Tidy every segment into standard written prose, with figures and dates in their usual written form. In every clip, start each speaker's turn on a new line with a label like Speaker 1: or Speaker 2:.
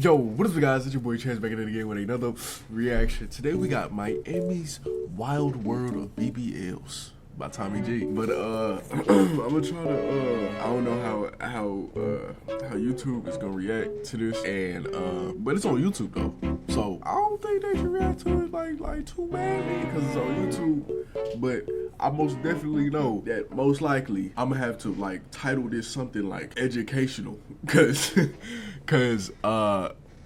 Speaker 1: Yo, what is up guys, it's your boy Chance back in it again with another reaction. Today we got Miami's Wild World of BBLs by Tommy G. But I'm gonna try to I don't know how YouTube is gonna react to this, and but it's on YouTube though. So I don't think they should react to it like too badly because it's on YouTube. But I most definitely know that most likely I'm gonna have to like title this something like educational, cause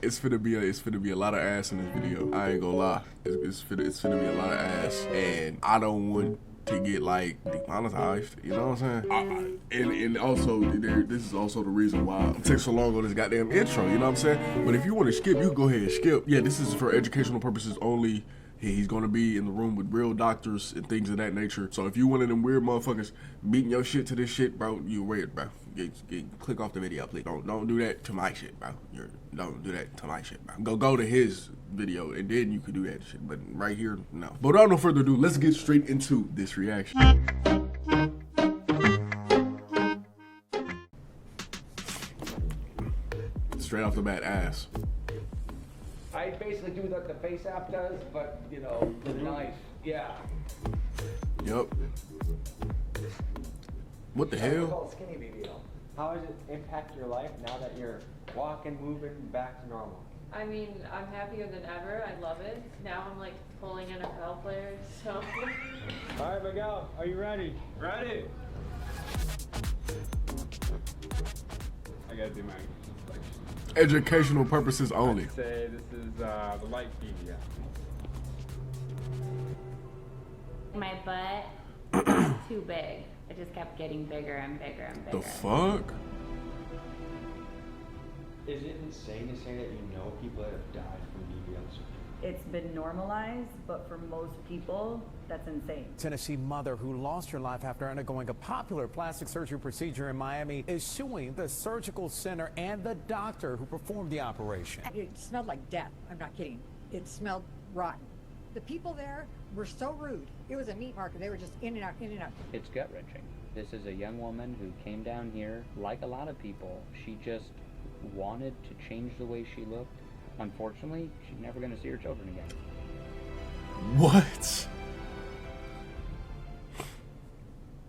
Speaker 1: it's finna be a lot of ass in this video. I ain't gonna lie, it's finna be a lot of ass, and I don't want to get like demonetized. You know what I'm saying? And also this is also the reason why it takes so long on this goddamn intro. You know what I'm saying? But if you want to skip, you can go ahead and skip. Yeah, this is for educational purposes only. He's gonna be in the room with real doctors and things of that nature. So if you one of them weird motherfuckers beating your shit to this shit, bro, you weird, bro. Click off the video, please. Don't do that to my shit, bro. Don't do that to my shit, bro. Go to his video and then you can do that shit. But right here, no. But without no further ado, let's get straight into this reaction. Straight off the bat, ass.
Speaker 2: I basically do what the Face app does, but, you know, with a knife. Yeah.
Speaker 1: Yup. What the hell?
Speaker 2: It's called skinny BBL. How does it impact your life now that you're walking, moving, back to normal?
Speaker 3: I mean, I'm happier than ever. I love it. Now I'm like pulling NFL players, so.
Speaker 2: All right, Miguel, are you ready? Ready. I gotta do my
Speaker 1: Educational purposes only.
Speaker 4: I'd say this is the light BBL.
Speaker 5: My butt is too big. It just kept getting bigger and bigger and bigger.
Speaker 1: The fuck?
Speaker 6: Is it insane to say that you know people that have died from BBLs?
Speaker 7: It's been normalized, but for most people, that's insane.
Speaker 8: Tennessee mother who lost her life after undergoing a popular plastic surgery procedure in Miami is suing the surgical center and the doctor who performed the operation.
Speaker 9: It smelled like death. I'm not kidding. It smelled rotten. The people there were so rude. It was a meat market. They were just in and out, in and out.
Speaker 10: It's gut-wrenching. This is a young woman who came down here, like a lot of people. She just wanted to change the way she looked. Unfortunately, she's never going to see her children again.
Speaker 1: What?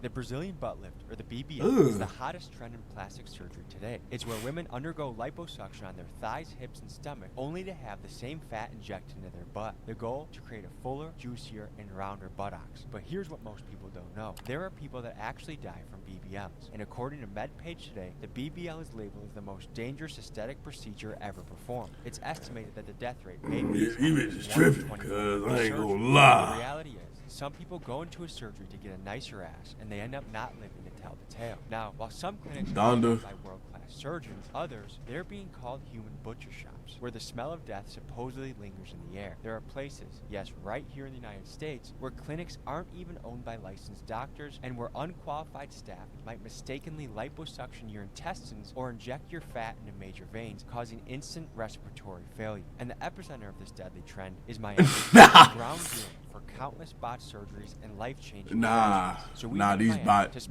Speaker 11: The Brazilian butt lift, or the BBL, is the hottest trend in plastic surgery today. It's where women undergo liposuction on their thighs, hips, and stomach, only to have the same fat injected into their butt. The goal? To create a fuller, juicier, and rounder buttocks. But here's what most people don't know. There are people that actually die from BBLs. And according to MedPage Today, the BBL is labeled as the most dangerous aesthetic procedure ever performed. It's estimated that the death rate may be as high as 1 in 20.
Speaker 1: I ain't gonna lie.
Speaker 11: The reality is, some people go into a surgery to get a nicer ass, and they end up not living to tell the tale. Now, while some clinics are run by world-class surgeons, others, they're being called human butcher shops, where the smell of death supposedly lingers in the air. There are places, yes, right here in the United States, where clinics aren't even owned by licensed doctors, and where unqualified staff might mistakenly liposuction your intestines or inject your fat into major veins, causing instant respiratory failure. And the epicenter of this deadly trend is Miami, ground zero for countless bot surgeries and life-changing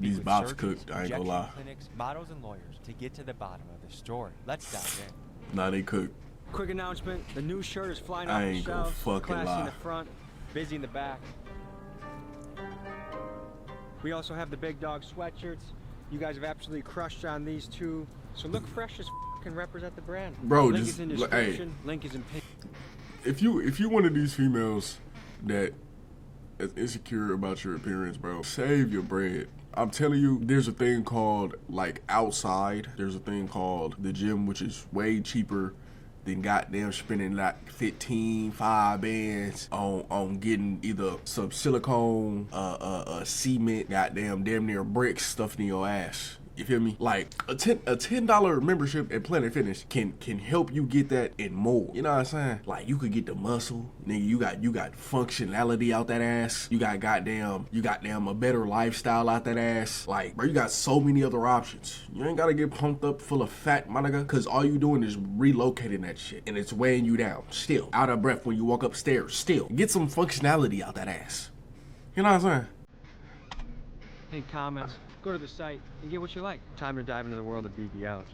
Speaker 1: these bots cooked. I ain't gonna lie.
Speaker 11: Clinics, models, and lawyers to get to the bottom of the story. Let's dive in.
Speaker 1: Nah, they cook.
Speaker 2: Quick announcement: the new shirt is flying
Speaker 1: I
Speaker 2: off the
Speaker 1: ain't gonna
Speaker 2: shelves.
Speaker 1: fucking
Speaker 2: Classy
Speaker 1: lie.
Speaker 2: in the front, busy in the back. We also have the big dog sweatshirts. You guys have absolutely crushed on these two, so look fresh as and represent the brand.
Speaker 1: Bro,
Speaker 2: link
Speaker 1: just
Speaker 2: is in description. Link is in pink.
Speaker 1: If you one of these females that is insecure about your appearance, bro, save your bread. I'm telling you, there's a thing called like outside. There's a thing called the gym, which is way cheaper than goddamn spending like 5 bands on getting either some silicone, cement, goddamn damn near bricks stuffed in your ass. You feel me? Like a $10 membership at Planet Fitness can help you get that and more. You know what I'm saying? Like you could get the muscle, nigga. You got functionality out that ass. You got goddamn a better lifestyle out that ass. Like bro, you got so many other options. You ain't gotta get pumped up full of fat, my nigga, cause all you doing is relocating that shit and it's weighing you down. Still out of breath when you walk upstairs. Still get some functionality out that ass. You know what I'm saying?
Speaker 2: Any comments? Go to the site and get what you like. Time to dive into the world of BBLs.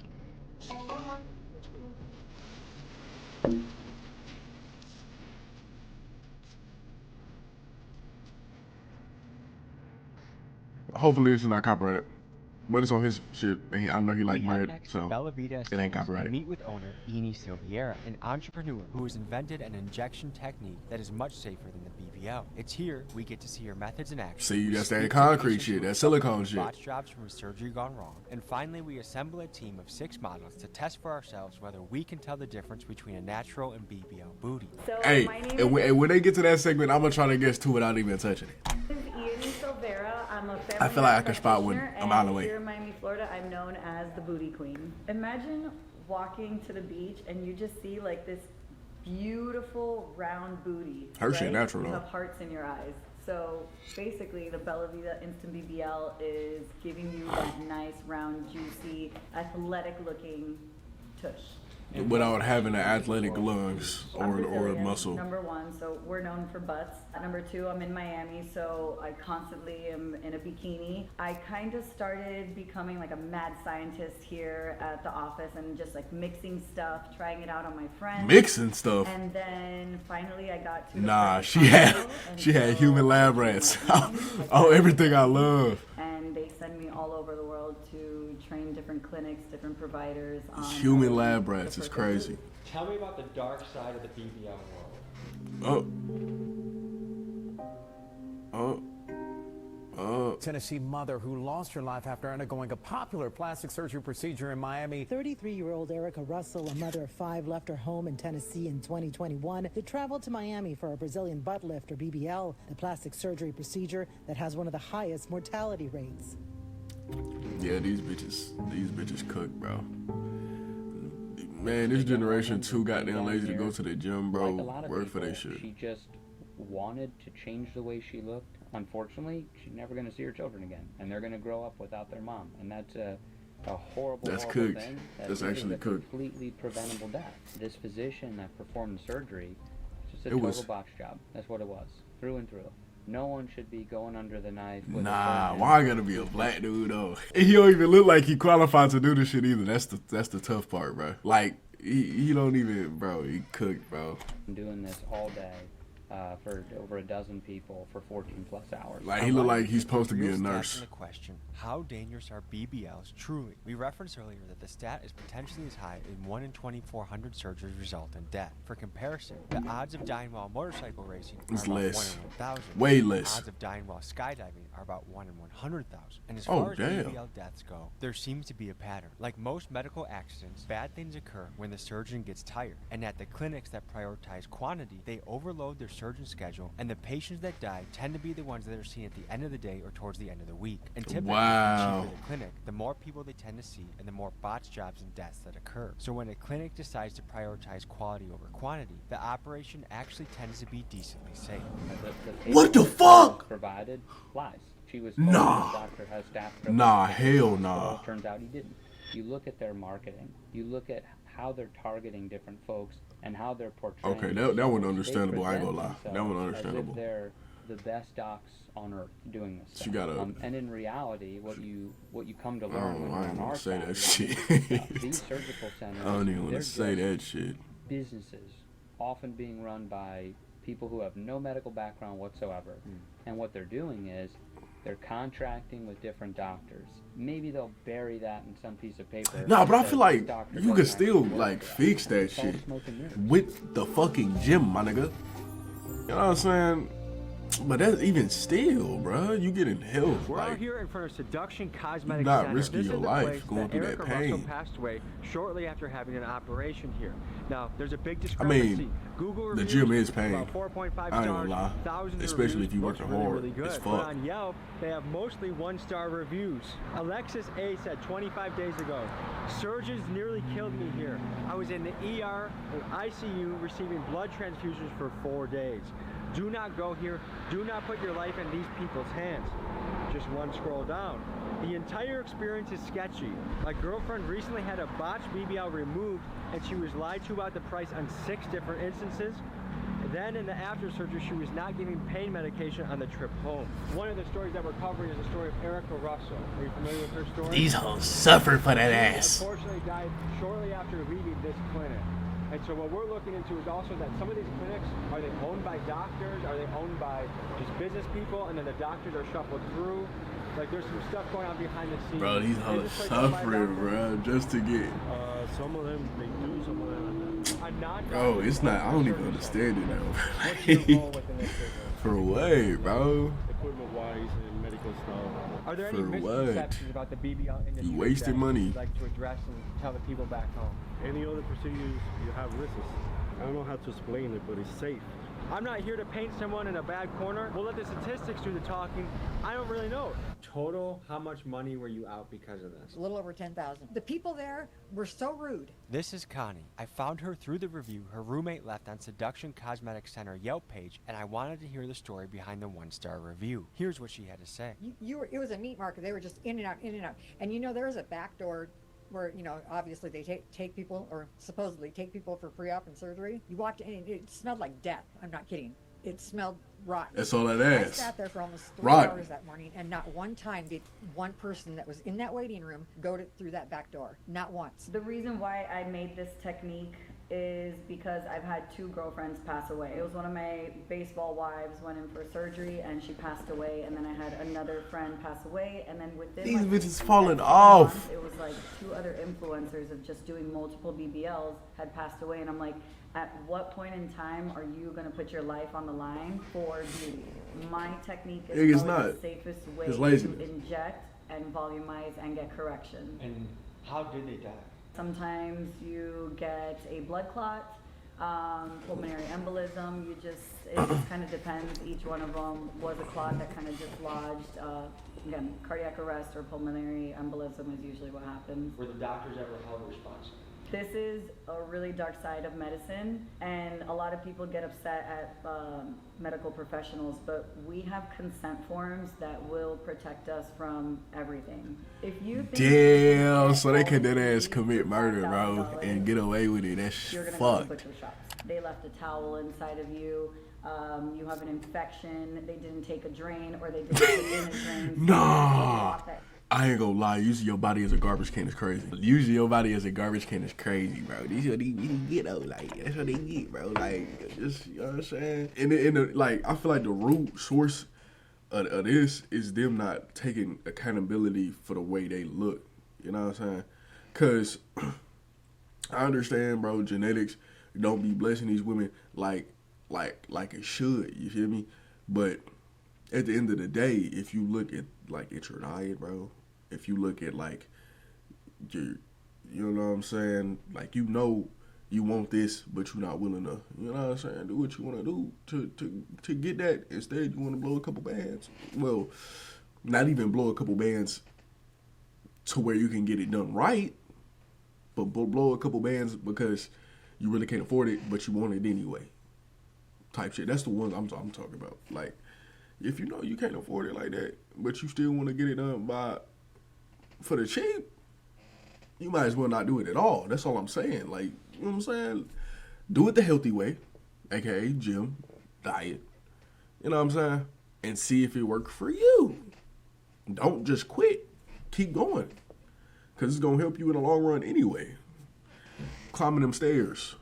Speaker 1: Hopefully it's not copyrighted. But it's on his shit. And I know he like bread, so
Speaker 11: Bella Vita
Speaker 1: it ain't copyrighted.
Speaker 11: Meet with owner Eni Silviera, an entrepreneur who has invented an injection technique that is much safer than the BBL. It's here we get to see her methods in action.
Speaker 1: See, that's that concrete shit, that silicone shit.
Speaker 11: Botch jobs from a surgery gone wrong. And finally, we assemble a team of 6 models to test for ourselves whether we can tell the difference between a natural and BBL booty.
Speaker 7: So
Speaker 1: Hey,
Speaker 7: my name
Speaker 1: and when they get to that segment, I'm gonna try to guess two without even touching it.
Speaker 7: is Eni Silvera. I'm a family
Speaker 1: I feel like I can spot one
Speaker 7: practitioner,
Speaker 1: a mile
Speaker 7: and
Speaker 1: away.
Speaker 7: Here in Miami, Florida, I'm known as the booty queen. Imagine walking to the beach and you just see like this beautiful round booty.
Speaker 1: Her shit
Speaker 7: right?
Speaker 1: natural,
Speaker 7: You
Speaker 1: though.
Speaker 7: have hearts in your eyes. So basically, the Bella Vita Instant BBL is giving you that nice, round, juicy, athletic-looking tush.
Speaker 1: Without having the athletic lungs
Speaker 7: I'm
Speaker 1: or
Speaker 7: Brazilian,
Speaker 1: muscle.
Speaker 7: Number one, so we're known for butts. Number two, I'm in Miami, so I constantly am in a bikini. I kind of started becoming like a mad scientist here at the office and just like mixing stuff, trying it out on my friends.
Speaker 1: Mixing stuff.
Speaker 7: And then finally I got to the
Speaker 1: Nah,
Speaker 7: perfect
Speaker 1: she had
Speaker 7: combo, and
Speaker 1: she had
Speaker 7: so
Speaker 1: human lab rats. Oh, everything I love.
Speaker 7: and they send me all over the world to train different clinics, different providers on
Speaker 1: Human
Speaker 7: how to
Speaker 1: lab
Speaker 7: the
Speaker 1: rats is
Speaker 7: perfect
Speaker 1: crazy.
Speaker 2: Tell me about the dark side of the BBL world.
Speaker 8: Tennessee mother who lost her life after undergoing a popular plastic surgery procedure in Miami.
Speaker 12: 33-year-old Erica Russell, a mother of 5, left her home in Tennessee in 2021 to travel to Miami for a Brazilian butt lift, or BBL, the plastic surgery procedure that has one of the highest mortality rates.
Speaker 1: Yeah, these bitches cook, bro. Man, this generation too goddamn lazy to go to the gym, bro.
Speaker 10: Like a lot of
Speaker 1: Work for
Speaker 10: people,
Speaker 1: that shit.
Speaker 10: She just wanted to change the way she looked. Unfortunately, she's never going to see her children again, and they're going to grow up without their mom, and that's a horrible,
Speaker 1: That's
Speaker 10: horrible
Speaker 1: cooked.
Speaker 10: thing.
Speaker 1: That's actually
Speaker 10: a
Speaker 1: cooked.
Speaker 10: completely preventable death. This physician that performed the surgery, just a
Speaker 1: It
Speaker 10: total
Speaker 1: was-
Speaker 10: botch job. That's what it was, through and through. No one should be going under the knife. With
Speaker 1: Nah,
Speaker 10: a surgeon.
Speaker 1: why I gotta be a black dude though? He don't even look like he qualified to do this shit either. That's the tough part, bro. Like he don't even, bro. He cooked, bro.
Speaker 10: I'm doing this all day for over a dozen people for 14 plus hours.
Speaker 1: Like he look like he's supposed to be
Speaker 11: Real
Speaker 1: a
Speaker 11: stats
Speaker 1: nurse.
Speaker 11: in the question: how dangerous are BBLs truly? We referenced earlier that the stat is potentially as high as 1 in 2,400 surgeries result in death. For comparison, the odds of dying while motorcycle racing are
Speaker 1: It's
Speaker 11: about
Speaker 1: less.
Speaker 11: 1 in 1,000.
Speaker 1: Way
Speaker 11: The
Speaker 1: less.
Speaker 11: odds of dying while skydiving are about 1 in 100,000. And as
Speaker 1: Oh,
Speaker 11: far as
Speaker 1: damn.
Speaker 11: BBL deaths go, there seems to be a pattern. Like most medical accidents, bad things occur when the surgeon gets tired. And at the clinics that prioritize quantity, they overload their surgeon schedule, and the patients that die tend to be the ones that are seen at the end of the day or towards the end of the week. And typically,
Speaker 1: Wow.
Speaker 11: the cheaper the clinic, the more people they tend to see and the more botched jobs and deaths that occur. So when a clinic decides to prioritize quality over quantity, the operation actually tends to be decently safe.
Speaker 1: What the fuck?
Speaker 10: Provided lies. She was
Speaker 1: Nah.
Speaker 10: told the doctor has staff.
Speaker 1: Nah,
Speaker 10: privilege.
Speaker 1: hell
Speaker 10: Well,
Speaker 1: nah.
Speaker 10: it turns out he didn't. You look at their marketing. You look at how they're targeting different folks and how they're portraying.
Speaker 1: Okay, that one
Speaker 10: They
Speaker 1: understandable. I ain't gonna lie.
Speaker 10: present
Speaker 1: That one
Speaker 10: themselves as if
Speaker 1: understandable.
Speaker 10: they're the best docs on earth doing this stuff.
Speaker 1: She gotta-
Speaker 10: and in reality, what you come to
Speaker 1: I
Speaker 10: learn
Speaker 1: don't
Speaker 10: when
Speaker 1: know, I
Speaker 10: you're
Speaker 1: ain't
Speaker 10: on
Speaker 1: gonna
Speaker 10: our
Speaker 1: say
Speaker 10: side
Speaker 1: that
Speaker 10: is
Speaker 1: shit.
Speaker 10: these surgical centers,
Speaker 1: I don't even wanna
Speaker 10: they're
Speaker 1: say
Speaker 10: just
Speaker 1: that shit.
Speaker 10: businesses often being run by people who have no medical background whatsoever. And what they're doing is they're contracting with different doctors. Maybe they'll bury that in some piece of paper.
Speaker 1: Nah, but I
Speaker 10: that
Speaker 1: feel
Speaker 10: says
Speaker 1: like
Speaker 10: this doctor
Speaker 1: you
Speaker 10: doesn't
Speaker 1: can still
Speaker 10: actually work
Speaker 1: like
Speaker 10: there.
Speaker 1: fix that
Speaker 10: It's all
Speaker 1: shit
Speaker 10: smoke and mirrors.
Speaker 1: with the fucking gym, my nigga. You know what I'm saying? But that's even still, bro. You getting help.
Speaker 2: We're out
Speaker 1: Like,
Speaker 2: here in front of Seduction Cosmetic
Speaker 1: not
Speaker 2: Center.
Speaker 1: risking
Speaker 2: This
Speaker 1: your
Speaker 2: is the
Speaker 1: life
Speaker 2: place
Speaker 1: going
Speaker 2: that
Speaker 1: through that
Speaker 2: Erica
Speaker 1: pain.
Speaker 2: Russell passed away shortly after having an operation here. Now, there's a big
Speaker 1: I
Speaker 2: discrepancy.
Speaker 1: mean,
Speaker 2: Google
Speaker 1: the
Speaker 2: reviews,
Speaker 1: gym is pain.
Speaker 2: about 4.5
Speaker 1: I ain't
Speaker 2: stars,
Speaker 1: gonna lie.
Speaker 2: thousands of
Speaker 1: Especially
Speaker 2: reviews,
Speaker 1: if you
Speaker 2: looks
Speaker 1: working
Speaker 2: really,
Speaker 1: hard
Speaker 2: really good.
Speaker 1: as
Speaker 2: But
Speaker 1: fuck.
Speaker 2: on Yelp, they have mostly 1-star reviews. Alexis A said 25 days ago, surgeons nearly killed me here. I was in the ER or ICU receiving blood transfusions for 4 days. Do not go here. Do not put your life in these people's hands. Just one scroll down. The entire experience is sketchy. My girlfriend recently had a botched BBL removed and she was lied to about the price on 6 different instances. Then in the after surgery, she was not giving pain medication on the trip home. One of the stories that we're covering is the story of Erica Russell. Are you familiar with her story?
Speaker 1: these hoes suffer for that
Speaker 2: She
Speaker 1: ass.
Speaker 2: unfortunately died shortly after leaving this clinic. And so what we're looking into is also that some of these clinics, are they owned by doctors? Are they owned by just business people? And then the doctors are shuffled through? Like there's some stuff going on behind the scenes.
Speaker 1: Bro, these hoes suffering, bro, just to get.
Speaker 13: Some of them, they do, some of them
Speaker 2: not.
Speaker 1: Bro, it's not, I don't even understand it now. For what, bro?
Speaker 13: Equipment-wise and medical stuff.
Speaker 2: Are there any
Speaker 1: For
Speaker 2: misconceptions
Speaker 1: what?
Speaker 2: about the BBL industry
Speaker 1: You wasting
Speaker 2: that
Speaker 1: money.
Speaker 2: you'd like to address and tell the people back home?
Speaker 13: Any other procedures, you have risks. I don't know how to explain it, but it's safe.
Speaker 2: I'm not here to paint someone in a bad corner. We'll let the statistics do the talking. I don't really know. Total, how much money were you out because of this?
Speaker 9: A little over 10,000. The people there were so rude.
Speaker 11: This is Connie. I found her through the review her roommate left on Seduction Cosmetics Center Yelp page, and I wanted to hear the story behind the 1-star review. Here's what she had to say.
Speaker 9: It was a meat market. They were just in and out, in and out. And you know, there was a back door where, you know, obviously they take people, or supposedly take people for pre-op and surgery. You walked in and it smelled like death. I'm not kidding. It smelled rotten.
Speaker 1: That's all that ass.
Speaker 9: I sat there for almost 3 hours that morning, and not one time did one person that was in that waiting room go through that back door. Not once.
Speaker 7: The reason why I made this technique is because I've had 2 girlfriends pass away. It was one of my baseball wives went in for surgery and she passed away, and then I had another friend pass away, and then within
Speaker 1: These
Speaker 7: like,
Speaker 1: bitches falling off.
Speaker 7: months, it was like 2 other influencers of just doing multiple BBLs had passed away, and I'm like, at what point in time are you gonna put your life on the line for beauty? My technique is probably the safest way to inject and volumize and get correction.
Speaker 6: And how did they die?
Speaker 7: Sometimes you get a blood clot, pulmonary embolism. It just kind of depends. Each one of them was a clot that kind of just lodged. Again, cardiac arrest or pulmonary embolism is usually what happens.
Speaker 6: Were the doctors ever held responsible?
Speaker 7: This is a really dark side of medicine, and a lot of people get upset at medical professionals, but we have consent forms that will protect us from everything. If you think
Speaker 1: damn, so they could dead ass commit murder, bro, and get away with it. That's
Speaker 7: you're gonna
Speaker 1: fucked.
Speaker 7: go to butcher shops. They left a towel inside of you. You have an infection. They didn't take a drain, or they didn't put in a drain.
Speaker 1: Nah. I ain't gonna lie, using your body as a garbage can is crazy. Using your body as a garbage can is crazy, bro. These are what they get, though. Like, that's what they get, bro. Like, just, you know what I'm saying? And like, I feel like the root source of this is them not taking accountability for the way they look. You know what I'm saying? Because I understand, bro, genetics don't be blessing these women like it should. You feel me? But at the end of the day, if you look at, like, at your diet, bro, if you look at, like, your, you know what I'm saying? Like, you know you want this, but you're not willing to, you know what I'm saying, do what you want to do to get that. Instead, you want to blow a couple bands. Well, not even blow a couple bands to where you can get it done right, but blow a couple bands because you really can't afford it, but you want it anyway. Type shit. That's the ones I'm talking about. Like, if you know you can't afford it like that, but you still want to get it done for the cheap, you might as well not do it at all. That's all I'm saying. Like, you know what I'm saying? Do it the healthy way, aka gym, diet. You know what I'm saying? And see if it works for you. Don't just quit. Keep going. Because it's going to help you in the long run anyway. Climbing them stairs.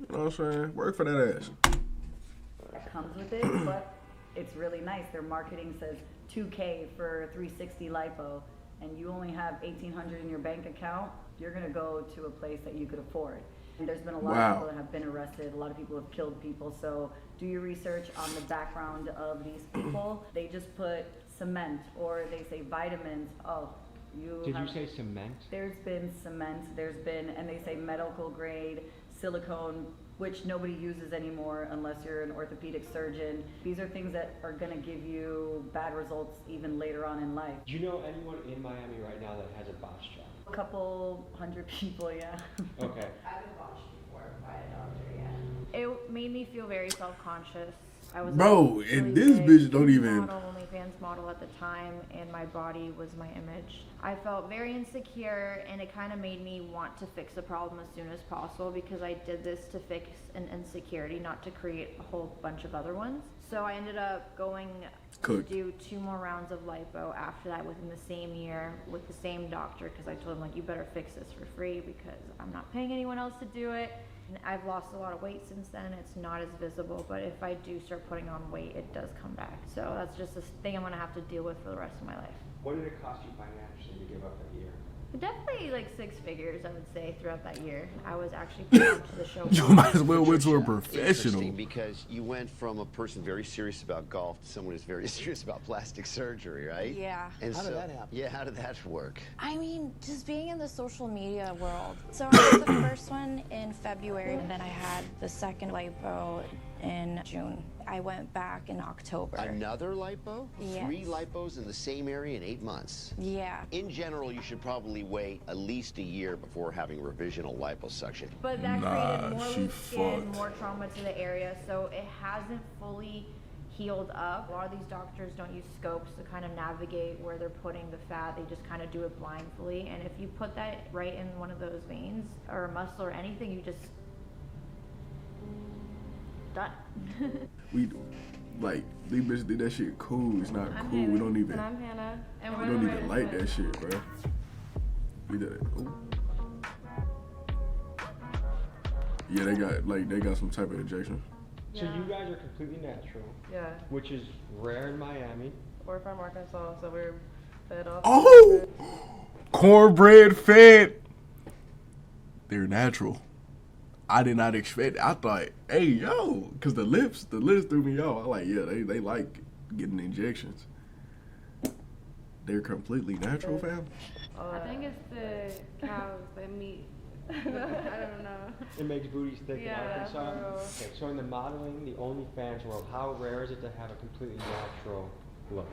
Speaker 1: You know what I'm saying? Work for that ass.
Speaker 7: It comes with it, but it's really nice. Their marketing says $2K for 360 lipo, and you only have $1,800 in your bank account. You're gonna go to a place that you could afford. And there's been a lot of people that have been arrested. A lot of people have killed people. So do your research on the background of these people. They just put cement, or they say vitamins. Oh,
Speaker 10: Did you say cement?
Speaker 7: There's been cement. And they say medical grade silicone, which nobody uses anymore unless you're an orthopedic surgeon. These are things that are gonna give you bad results even later on in life.
Speaker 6: Do you know anyone in Miami right now that has a botch job?
Speaker 7: A couple hundred people, yeah.
Speaker 6: Okay.
Speaker 5: I've been botched before by a doctor, yeah. It made me feel very self-conscious. I was
Speaker 1: bro, and this bitch don't even
Speaker 5: OnlyFans model at the time, and my body was my image. I felt very insecure, and it kind of made me want to fix the problem as soon as possible, because I did this to fix an insecurity, not to create a whole bunch of other ones. So I ended up going to do 2 more rounds of lipo after that within the same year with the same doctor, because I told him, like, you better fix this for free because I'm not paying anyone else to do it. I've lost a lot of weight since then. It's not as visible, but if I do start putting on weight, it does come back. So that's just a thing I'm gonna have to deal with for the rest of my life.
Speaker 6: What did it cost you financially to give up that year?
Speaker 5: Definitely like 6 figures, I would say, throughout that year. I was actually put onto the show.
Speaker 1: You might as well went to a professional.
Speaker 14: Interesting, because you went from a person very serious about golf to someone who's very serious about plastic surgery, right?
Speaker 15: Yeah.
Speaker 14: And
Speaker 15: How did that happen?
Speaker 14: Yeah, how did that work?
Speaker 15: I mean, just being in the social media world. So I had the first one in February, and then I had the second lipo in June. I went back in October.
Speaker 14: Another lipo?
Speaker 15: Yes.
Speaker 14: 3 lipos in the same area in 8 months?
Speaker 15: Yeah.
Speaker 14: In general, you should probably wait at least a year before having revisional liposuction.
Speaker 5: But that created more loose skin, more trauma to the area, so it hasn't fully healed up. A lot of these doctors don't use scopes to kind of navigate where they're putting the fat. They just kind of do it blindly, and if you put that right in one of those veins or a muscle or anything, you just done.
Speaker 1: We like these bitches did that shit cool. It's not cool. We don't even.
Speaker 5: And I'm Hannah. And
Speaker 1: We don't even like that shit, bro. We did it. Ooh. Yeah, they got some type of injection.
Speaker 2: So you guys are completely natural.
Speaker 16: Yeah.
Speaker 2: Which is rare in Miami.
Speaker 16: We're from Arkansas, so we're fed off.
Speaker 1: Oh, cornbread fed. They're natural. I did not expect it. I thought, hey, yo, because the lips threw me off. I like, yeah, they like getting injections. They're completely natural, fam.
Speaker 16: I think it's the cows, the meat. I don't know.
Speaker 2: It makes booties thick
Speaker 16: Yeah,
Speaker 2: in Arkansas.
Speaker 16: for real.
Speaker 2: Okay, so in the modeling, the OnlyFans world, how rare is it to have a completely natural look?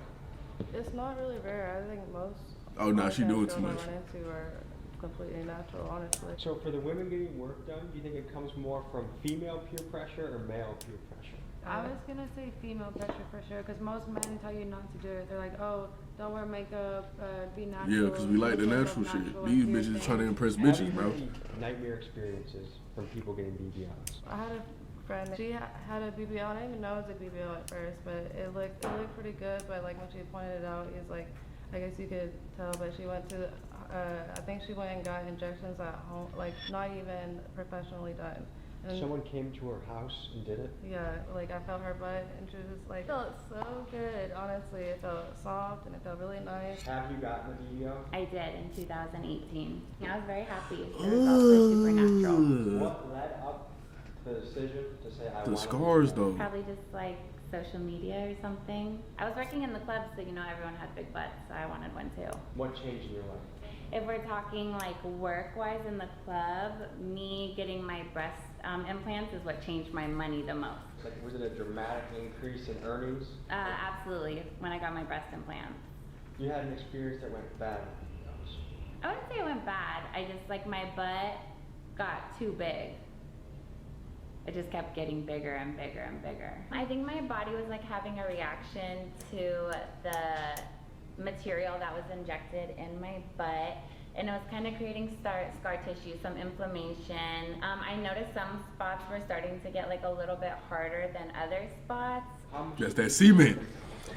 Speaker 16: It's not really rare. I think most.
Speaker 1: Oh, no, she
Speaker 16: OnlyFans
Speaker 1: doing
Speaker 16: girls
Speaker 1: too
Speaker 16: I
Speaker 1: much.
Speaker 16: run into are completely natural, honestly.
Speaker 2: So for the women getting work done, do you think it comes more from female peer pressure or male peer pressure?
Speaker 16: I was gonna say female pressure for sure, because most men tell you not to do it. They're like, oh, don't wear makeup, be natural.
Speaker 1: Yeah, because we like the
Speaker 16: look
Speaker 1: natural shit.
Speaker 16: natural,
Speaker 1: These
Speaker 16: do your
Speaker 1: bitches trying to
Speaker 16: thing.
Speaker 1: impress
Speaker 2: Have you
Speaker 1: bitches, bro.
Speaker 2: had any nightmare experiences from people getting BBLs?
Speaker 16: I had a friend, she had a BBL. I didn't even know it was a BBL at first, but it looked pretty good. But like when she pointed it out, it was like, I guess you could tell, but she went to, I think she went and got injections at home, like not even professionally done. And
Speaker 2: Someone came to her house and did it?
Speaker 16: yeah, like I felt her butt, and she was just like, it felt so good, honestly. It felt soft, and it felt really nice.
Speaker 2: Have you gotten a BBL?
Speaker 17: I did in 2018. I was very happy. The results were super natural.
Speaker 2: What led up to the decision to say I want
Speaker 1: The scars, though.
Speaker 17: Probably just like social media or something. I was working in the club, so you know everyone had big butts, so I wanted one too.
Speaker 2: What changed in your life?
Speaker 17: If we're talking like work-wise in the club, me getting my breast implants is what changed my money the most.
Speaker 2: Like, was it a dramatic increase in earnings?
Speaker 17: Absolutely, when I got my breast implants.
Speaker 2: You had an experience that went bad with BBLs.
Speaker 17: I wouldn't say it went bad. I just, like, my butt got too big. It just kept getting bigger and bigger and bigger. I think my body was like having a reaction to the material that was injected in my butt, and it was kind of creating scar tissue, some inflammation. I noticed some spots were starting to get like a little bit harder than other spots.
Speaker 1: That's that cement.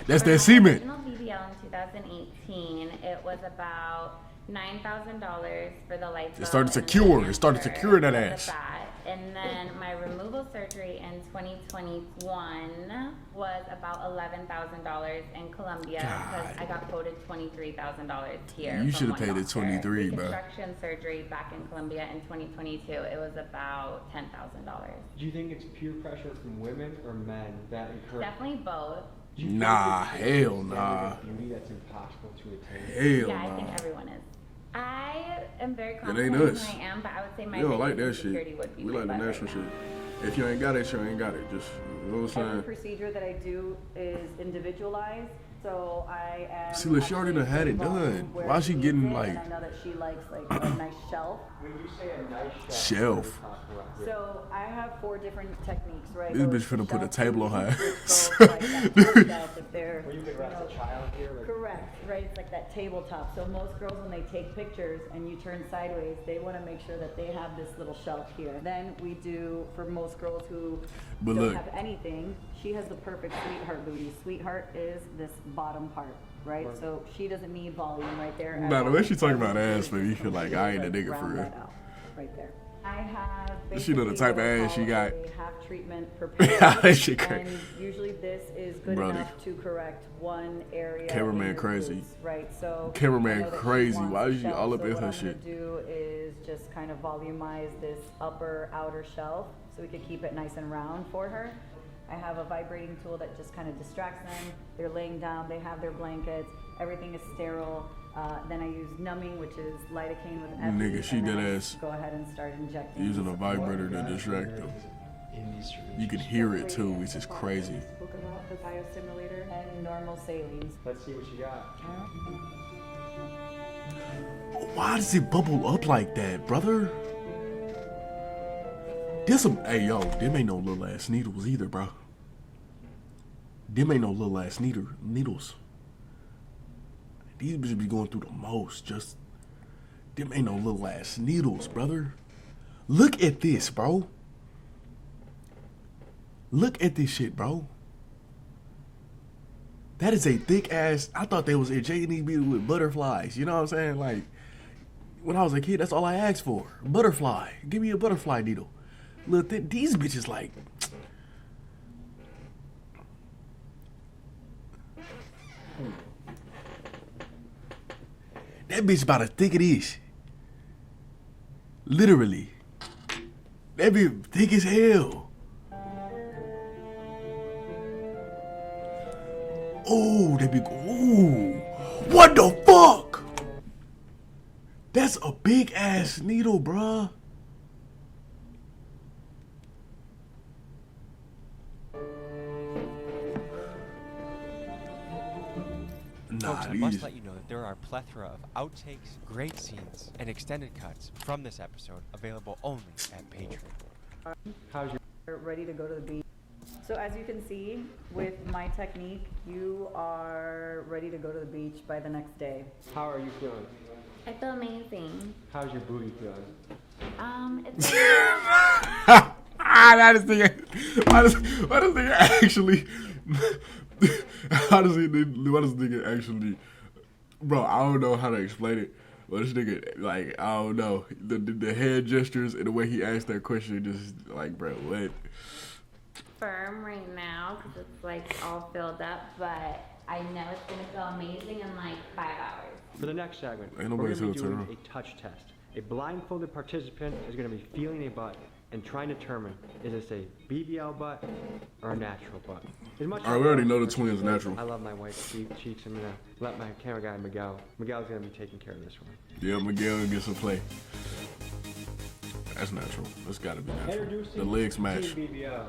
Speaker 1: That's that cement.
Speaker 17: My original BBL in 2018, it was about $9,000 for the lipo.
Speaker 1: It started to
Speaker 17: and
Speaker 1: cure.
Speaker 17: the
Speaker 1: It started to
Speaker 17: transfer
Speaker 1: cure that
Speaker 17: of the
Speaker 1: ass.
Speaker 17: fat. And then my removal surgery in 2021 was about $11,000 in Colombia because I got quoted $23,000 here.
Speaker 1: You
Speaker 17: from
Speaker 1: should have
Speaker 17: one
Speaker 1: paid it
Speaker 17: doctor.
Speaker 1: 23, bro.
Speaker 17: Reconstruction surgery back in Colombia in 2022, it was about $10,000.
Speaker 2: Do you think it's peer pressure from women or men that encourage?
Speaker 17: Definitely both.
Speaker 2: Do you think
Speaker 1: Nah,
Speaker 2: it's a
Speaker 1: hell
Speaker 2: standard
Speaker 1: nah.
Speaker 2: of beauty that's impossible to attain?
Speaker 1: Hell
Speaker 17: Yeah, I
Speaker 1: nah.
Speaker 17: think everyone is. I am very
Speaker 1: It
Speaker 17: confident
Speaker 1: ain't
Speaker 17: in
Speaker 1: us.
Speaker 17: who I am, but I would say my
Speaker 1: We don't like that
Speaker 17: biggest insecurity
Speaker 1: shit.
Speaker 17: would be
Speaker 1: We
Speaker 17: my
Speaker 1: like the
Speaker 17: butt
Speaker 1: natural
Speaker 17: right now.
Speaker 1: shit. If you ain't got it, you ain't got it. Just, you know what I'm
Speaker 7: Every
Speaker 1: saying?
Speaker 7: procedure that I do is individualized, so I am.
Speaker 1: See, look, she already done had it done. Why is she getting, like-
Speaker 7: And I know that she likes like a nice shelf.
Speaker 2: When you say a nice
Speaker 1: Shelf.
Speaker 7: So I have 4 different techniques, right?
Speaker 1: This
Speaker 7: Those
Speaker 1: bitch finna put a
Speaker 7: shelf
Speaker 1: table on her
Speaker 7: techniques
Speaker 1: ass.
Speaker 7: go like that full shelf if they're,
Speaker 2: Well, you could
Speaker 7: you
Speaker 2: rest
Speaker 7: know,
Speaker 2: a child here. Like,
Speaker 7: correct, right? It's like that tabletop. So most girls, when they take pictures and you turn sideways, they want to make sure that they have this little shelf here. Then we do, for most girls who
Speaker 1: But
Speaker 7: don't
Speaker 1: look.
Speaker 7: have anything, she has the perfect sweetheart booty. Sweetheart is this bottom part, right? So she doesn't need volume right there.
Speaker 1: Nah, the way she talking about ass, man, you feel like I ain't a nigga for
Speaker 7: Round
Speaker 1: real.
Speaker 7: that out, right there. I have
Speaker 1: She know the type of
Speaker 7: basically
Speaker 1: ass she got.
Speaker 7: a half treatment per patient,
Speaker 1: That shit crazy.
Speaker 7: and usually this is good
Speaker 1: Brody.
Speaker 7: enough to correct one area.
Speaker 1: Cameraman
Speaker 7: in your
Speaker 1: crazy.
Speaker 7: glutes, right? So
Speaker 1: Cameraman
Speaker 7: I know that she
Speaker 1: crazy.
Speaker 7: wants
Speaker 1: Why
Speaker 7: a
Speaker 1: is you
Speaker 7: shelf,
Speaker 1: all up
Speaker 7: so
Speaker 1: in
Speaker 7: what
Speaker 1: her
Speaker 7: I'm
Speaker 1: shit?
Speaker 7: gonna do is just kind of volumize this upper outer shelf so we could keep it nice and round for her. I have a vibrating tool that just kind of distracts them. They're laying down, they have their blankets, everything is sterile. Then I use numbing, which is lidocaine with epi.
Speaker 1: Nigga, she
Speaker 7: and then
Speaker 1: dead
Speaker 7: I
Speaker 1: ass
Speaker 7: go ahead and start injecting.
Speaker 1: using a vibrator to distract them. You can hear it too, which is crazy.
Speaker 7: Spoke about the biostimulator and normal salines.
Speaker 4: Let's see what you got.
Speaker 1: Why does it bubble up like that, brother? This some, hey yo, them ain't no little ass needles either, bro. Them ain't no little ass needles. These bitches be going through the most. Just, them ain't no little ass needles, brother. Look at this, bro. Look at this shit, bro. That is a thick ass. I thought they was injecting these bitches with butterflies. You know what I'm saying? Like, when I was a kid, that's all I asked for. Butterfly. Give me a butterfly needle. Look, these bitches like. That bitch about as thick it is. Literally. That bitch thick as hell. Oh, that big. Ooh. What the fuck? That's a big ass needle, bruh.
Speaker 11: Folks, I must let you know that there are a plethora of outtakes, great scenes, and extended cuts from this episode available only at Patreon.
Speaker 4: How's
Speaker 7: You're ready to go to the beach. So as you can see, with my technique, you are ready to go to the beach by the next day.
Speaker 4: How are you feeling?
Speaker 17: I feel amazing.
Speaker 4: How's your booty feeling?
Speaker 17: It's
Speaker 1: That is the. Why does nigga actually? Why does nigga actually? Bro, I don't know how to explain it. But this nigga, like, I don't know. The head gestures and the way he asked that question, just like, bro, what?
Speaker 17: firm right now because it's like all filled up, but I know it's gonna feel amazing in like 5 hours.
Speaker 2: For the next segment,
Speaker 1: Ain't
Speaker 2: we're
Speaker 1: nobody
Speaker 2: going to be
Speaker 1: said turn
Speaker 2: doing
Speaker 1: on.
Speaker 2: a touch test. A blindfolded participant is going to be feeling a butt and trying to determine is this a BBL butt or a natural butt. As much
Speaker 1: Alright, we already know the twins natural.
Speaker 2: I love my white cheeks. I'm going to let my camera guy, Miguel's going to be taking care of this one.
Speaker 1: Yeah, Miguel gets a play. That's natural. That's gotta be natural.
Speaker 2: Introducing
Speaker 1: The legs match.
Speaker 2: Team BBL.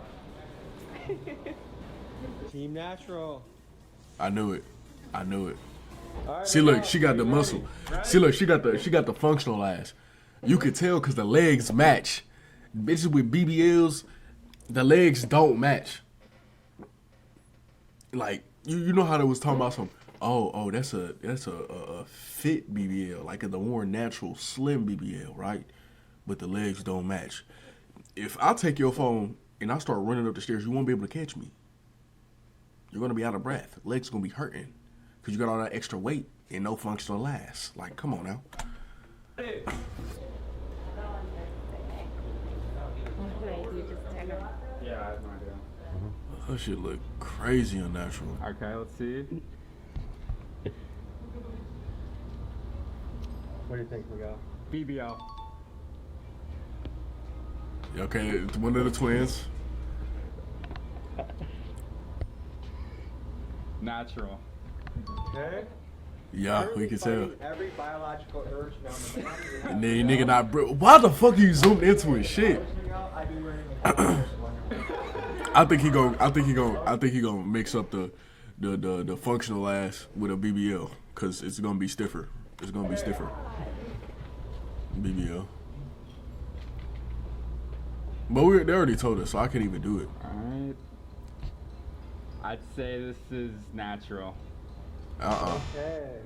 Speaker 2: Team Natural.
Speaker 1: I knew it. I knew it.
Speaker 2: Alright,
Speaker 1: See, look, she got the muscle. See, look, she got the functional ass. You could tell because the legs match. Bitches with BBLs, the legs don't match. Like you know how they was talking about some. Oh, that's a fit BBL, like the more natural slim BBL, right? But the legs don't match. If I take your phone and I start running up the stairs, you won't be able to catch me. You're gonna be out of breath. Legs gonna be hurting because you got all that extra weight and no functional ass. Like, come on now.
Speaker 17: Okay, you just take her.
Speaker 4: Yeah, I have no idea.
Speaker 1: That shit look crazy unnatural.
Speaker 4: Okay, let's see.
Speaker 2: What do you think, Miguel?
Speaker 4: BBL.
Speaker 1: Okay, it's one of the twins.
Speaker 4: Natural.
Speaker 2: Okay.
Speaker 1: Yeah, we can tell.
Speaker 2: Every biological urge known to man.
Speaker 1: And then nigga not. Why the fuck you zoomed into it? Shit.
Speaker 2: I be wearing a
Speaker 1: I think he gonna mix up the functional ass with a BBL because it's gonna be stiffer. It's gonna be stiffer. BBL. But they already told us, so I can't even do it.
Speaker 4: Alright. I'd say this is natural.
Speaker 2: Okay.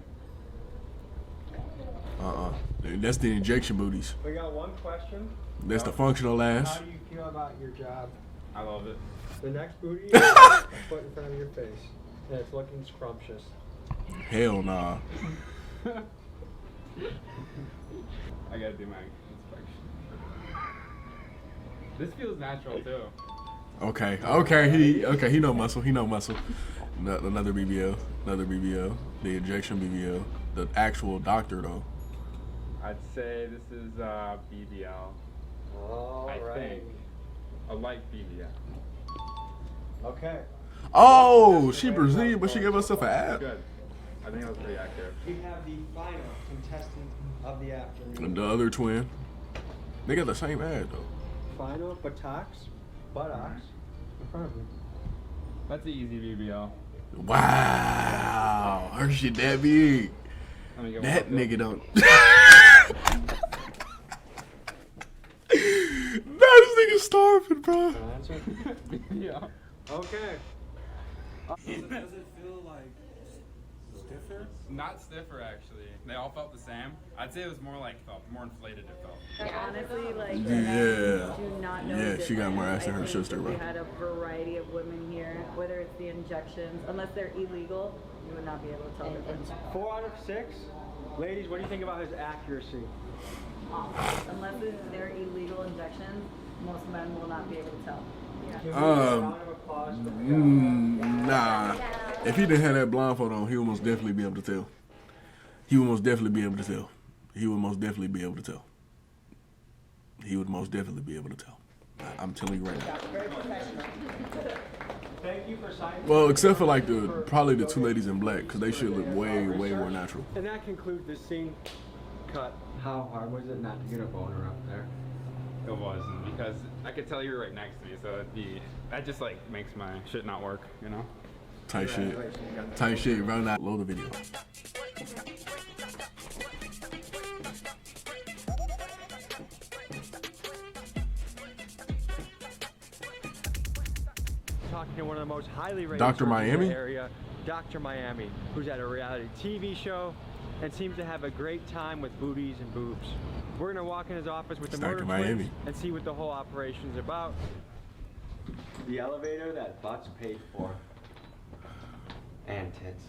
Speaker 1: That's the injection booties.
Speaker 2: We got one question.
Speaker 1: That's the functional ass.
Speaker 2: How do you feel about your job?
Speaker 4: I love it.
Speaker 2: The next booty is a foot in front of your face, and it's looking scrumptious.
Speaker 1: Hell nah.
Speaker 4: I gotta do my inspection. This feels natural too.
Speaker 1: Okay, he no muscle, Another BBL, the injection BBL, the actual doctor though.
Speaker 4: I'd say this is BBL. I think a light BBL.
Speaker 6: Okay.
Speaker 1: Oh, she Brazilian, but she gave herself an ab.
Speaker 4: Good. I think that was pretty accurate.
Speaker 6: We have the final contestant of the afternoon.
Speaker 1: And the other twin, they got the same ad though.
Speaker 6: Final buttocks in front of you.
Speaker 4: That's an easy BBL.
Speaker 1: Wow, her shit that big. That nigga don't. This nigga starving, bro.
Speaker 4: Yeah.
Speaker 6: Okay.
Speaker 13: Does it feel like stiffer?
Speaker 4: Not stiffer actually. They all felt the same. I'd say it was more like more inflated. It felt.
Speaker 7: Honestly, like
Speaker 1: Yeah.
Speaker 7: I do not know.
Speaker 1: Yeah, she got more ass than
Speaker 7: I
Speaker 1: her
Speaker 7: think
Speaker 1: sister,
Speaker 7: if
Speaker 1: bro.
Speaker 7: We had a variety of women here, whether it's the injections, unless they're illegal, you would not be able to tell the difference.
Speaker 2: 4 out of 6. Ladies, what do you think about his accuracy?
Speaker 7: Unless they're illegal injections, most men will not be able to tell.
Speaker 1: Nah. If he didn't have that blindfold on, he would most definitely be able to tell. He would most definitely be able to tell. I'm telling you right now.
Speaker 2: Thank you for signing.
Speaker 1: Well, except for like probably the two ladies in black, because they should look way more natural.
Speaker 2: And that concludes this scene cut.
Speaker 6: How hard was it not to get a boner up there?
Speaker 4: It wasn't because I could tell you were right next to me, so that just like makes my shit not work, you know?
Speaker 1: Tight shit, bro. Now load the video.
Speaker 2: Talking to one of the most highly rated
Speaker 1: Dr.
Speaker 2: surgeons
Speaker 1: Miami?
Speaker 2: in the area, Dr. Miami, who's at a reality TV show and seems to have a great time with booties and boobs. We're gonna walk in his office with the
Speaker 1: Dr.
Speaker 2: murder
Speaker 1: Miami.
Speaker 2: twins and see what the whole operation's about.
Speaker 6: The elevator that Butts paid for. And tits.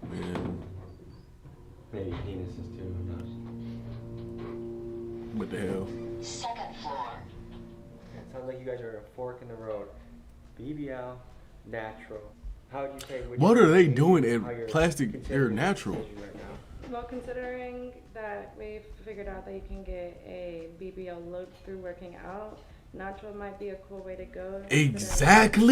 Speaker 1: Man,
Speaker 6: Maybe penises too, who knows?
Speaker 1: what the hell?
Speaker 6: Second floor. It sounds like you guys are at a fork in the road. BBL, natural. How would you say?
Speaker 1: What are they doing in plastic air natural?
Speaker 16: Well, considering that we've figured out that you can get a BBL look through working out, natural might be a cool way to go.
Speaker 1: Exactly.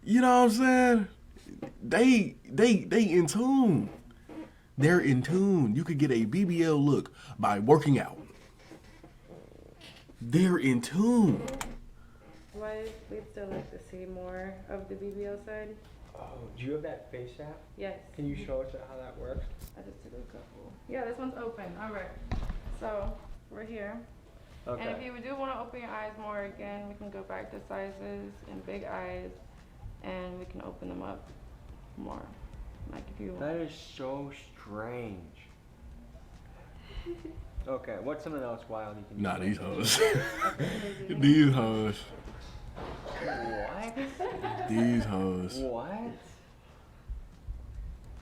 Speaker 1: You know what I'm saying? They in tune. They're in tune. You could get a BBL look by working out. They're in tune.
Speaker 16: Why we'd still like to see more of the BBL side.
Speaker 6: Oh, do you have that face app?
Speaker 16: Yes.
Speaker 6: Can you show us how that works?
Speaker 16: I just took a couple. Yeah, this one's open. All right. So we're here.
Speaker 6: Okay.
Speaker 16: And if you do want to open your eyes more again, we can go back to sizes and big eyes, and we can open them up more. Like if you.
Speaker 6: That is so strange. Okay, what's something else wild you can do?
Speaker 1: Nah, these hoes. These hoes.
Speaker 6: What?
Speaker 1: These hoes.
Speaker 6: What?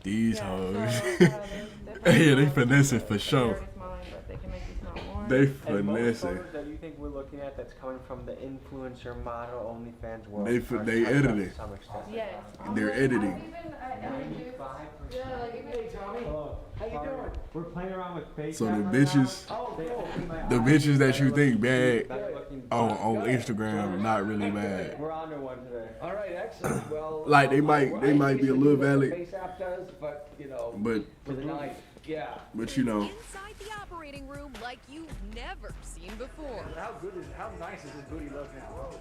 Speaker 1: These hoes. Yeah, they finessing for sure. They
Speaker 6: And most
Speaker 1: finessing.
Speaker 6: photos that you think we're looking at that's coming from the influencer model OnlyFans world.
Speaker 1: They
Speaker 6: are
Speaker 1: edited
Speaker 6: typed up
Speaker 1: it.
Speaker 6: to some extent.
Speaker 16: Yes.
Speaker 1: They're editing.
Speaker 2: Hey Tommy, how you doing? We're playing around with face.
Speaker 1: So the
Speaker 2: app right
Speaker 1: bitches,
Speaker 2: now. Oh, cool.
Speaker 1: the bitches that you think bad on Instagram, not really bad.
Speaker 6: We're on to one today.
Speaker 13: All right, excellent. Well,
Speaker 1: Like they might be a little valid,
Speaker 13: Face app does, but you know,
Speaker 1: but
Speaker 13: with a knife. Yeah.
Speaker 1: you know,
Speaker 18: Inside the operating room like you've never seen before.
Speaker 13: How nice is this booty look now?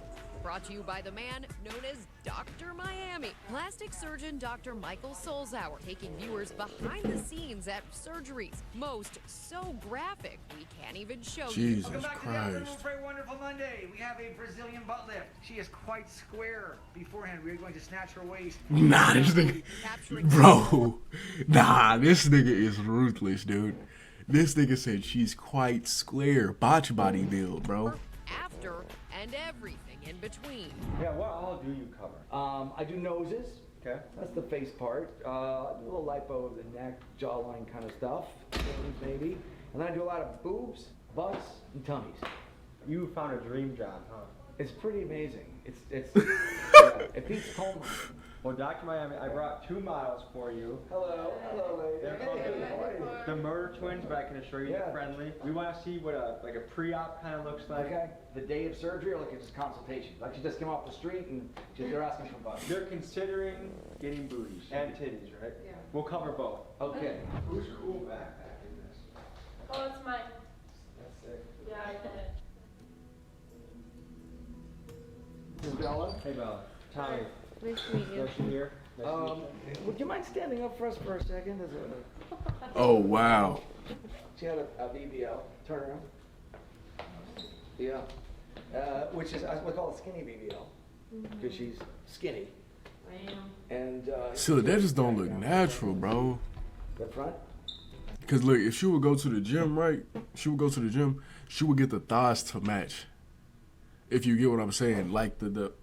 Speaker 18: Brought to you by the man known as Dr. Miami, plastic surgeon Dr. Michael Solzauer, taking viewers behind the scenes at surgeries. Most so graphic we can't even show
Speaker 1: Jesus
Speaker 18: you.
Speaker 19: Welcome back to the operating room
Speaker 1: Christ.
Speaker 19: for a wonderful Monday. We have a Brazilian butt lift. She is quite square. Beforehand, we are going to snatch her waist.
Speaker 1: Nah, this nigga, bro, nah, this nigga is ruthless, dude. This nigga said she's quite square, botch body build, bro.
Speaker 18: After and everything in between.
Speaker 6: Yeah, what all do you cover?
Speaker 13: I do noses.
Speaker 2: Okay.
Speaker 19: That's the face part. A little lipo of the neck, jawline kind of stuff, maybe. And then I do a lot of boobs, butts, and tummies.
Speaker 2: You found a dream job, huh?
Speaker 19: It's pretty amazing. Yeah, it beats coal mining.
Speaker 2: Well, Dr. Miami, I brought 2 models for you.
Speaker 19: Hello, lady.
Speaker 2: They're called the Murder Twins, but I can assure you they're friendly. We want to see what a pre-op kind of looks like.
Speaker 19: Okay. The day of surgery, or like it's just consultation? Like she just came off the street and they're asking for butts.
Speaker 2: They're considering getting booties and titties, right? Yeah. We'll cover both.
Speaker 19: Okay.
Speaker 2: Who's cool backpack in this?
Speaker 3: Oh, it's mine.
Speaker 2: That's sick.
Speaker 3: Yeah, I did it.
Speaker 19: This is Bella.
Speaker 2: Hey, Bella. Tommy.
Speaker 3: Nice to meet you.
Speaker 2: Nice to meet you.
Speaker 19: Would you mind standing up for us for a second?
Speaker 1: Oh, wow.
Speaker 19: She had a BBL. Turn around. Yeah. Which is, we call it skinny BBL. Because she's skinny.
Speaker 3: I am.
Speaker 19: And,
Speaker 1: So that just don't look natural, bro.
Speaker 19: The front?
Speaker 1: Because look, if she would go to the gym, right? She would go to the gym, she would get the thighs to match. If you get what I'm saying. Like the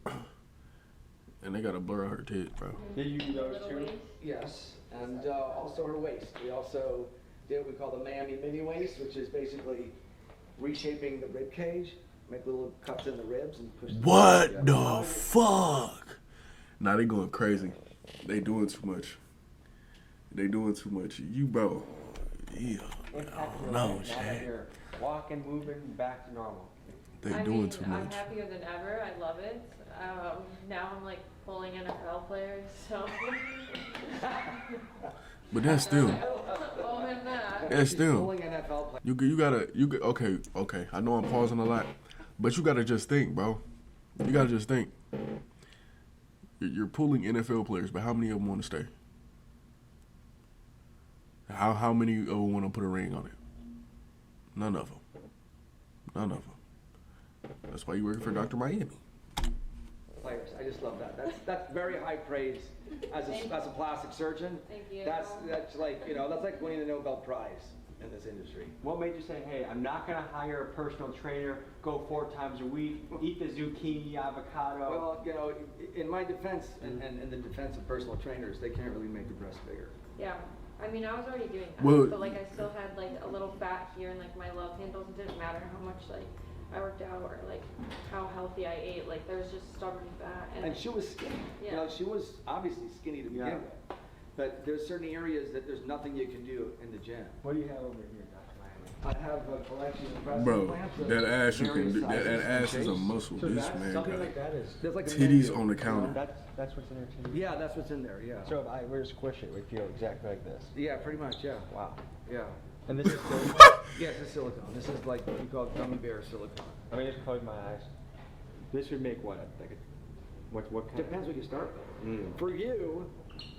Speaker 1: and they gotta blur her tits, bro.
Speaker 2: Did you do those too?
Speaker 19: Yes. And also her waist. We also did what we call the Miami mini waist, which is basically reshaping the rib cage, make little cuts in the ribs and push.
Speaker 1: What the fuck? Nah, they going crazy. They doing too much. They doing too much. You, bro. Yeah. No, shit.
Speaker 2: Walking, moving, back to normal.
Speaker 1: They doing too
Speaker 3: I'm
Speaker 1: much.
Speaker 3: happier than ever. I love it. Now I'm like pulling NFL players, so.
Speaker 1: But that's still.
Speaker 3: Oh, and that.
Speaker 1: That's still.
Speaker 19: Pulling NFL players.
Speaker 1: You gotta. Okay. I know I'm pausing a lot, but you gotta just think, bro. You gotta just think. You're pulling NFL players, but how many of them want to stay? How many of them want to put a ring on it? None of them. None of them. That's why you working for Dr. Miami.
Speaker 19: Players, I just love that. That's very high praise as a plastic surgeon.
Speaker 3: Thank you.
Speaker 19: That's like that's like winning the Nobel Prize in this industry.
Speaker 2: What made you say, hey, I'm not gonna hire a personal trainer, go 4 times a week, eat the zucchini, avocado?
Speaker 19: Well, in my defense, and in the defense of personal trainers, they can't really make the breast bigger.
Speaker 3: Yeah. I mean, I was already doing that,
Speaker 1: Well,
Speaker 3: but like I still had like a little fat here and like my love handles. It didn't matter how much like I worked out or like how healthy I ate. Like there was just stubborn fat.
Speaker 19: And she was skinny.
Speaker 3: Yeah.
Speaker 19: She was obviously skinny to begin with. But there's certain areas that there's nothing you can do in the gym.
Speaker 2: What do you have over here, Dr. Miami?
Speaker 19: I have a collection of breast
Speaker 1: Bro,
Speaker 19: implants of
Speaker 1: that ass you can
Speaker 19: various
Speaker 1: do. That
Speaker 19: sizes and
Speaker 1: ass is a
Speaker 19: shapes.
Speaker 1: muscle.
Speaker 2: So
Speaker 1: This
Speaker 2: that's
Speaker 1: man
Speaker 2: something
Speaker 1: got
Speaker 2: like that is.
Speaker 19: There's like a
Speaker 1: titties
Speaker 19: menu.
Speaker 1: on the counter.
Speaker 2: That's what's in there too.
Speaker 19: Yeah, that's what's in there. Yeah.
Speaker 2: So if I were to squish it, we feel exactly like this.
Speaker 19: Yeah, pretty much. Yeah.
Speaker 2: Wow.
Speaker 19: Yeah.
Speaker 2: And this is silicone?
Speaker 19: Yes, it's silicone. This is like what we call gummy bear silicone.
Speaker 2: Let me just close my eyes. This would make what? What kind?
Speaker 19: Depends what you start with. For you,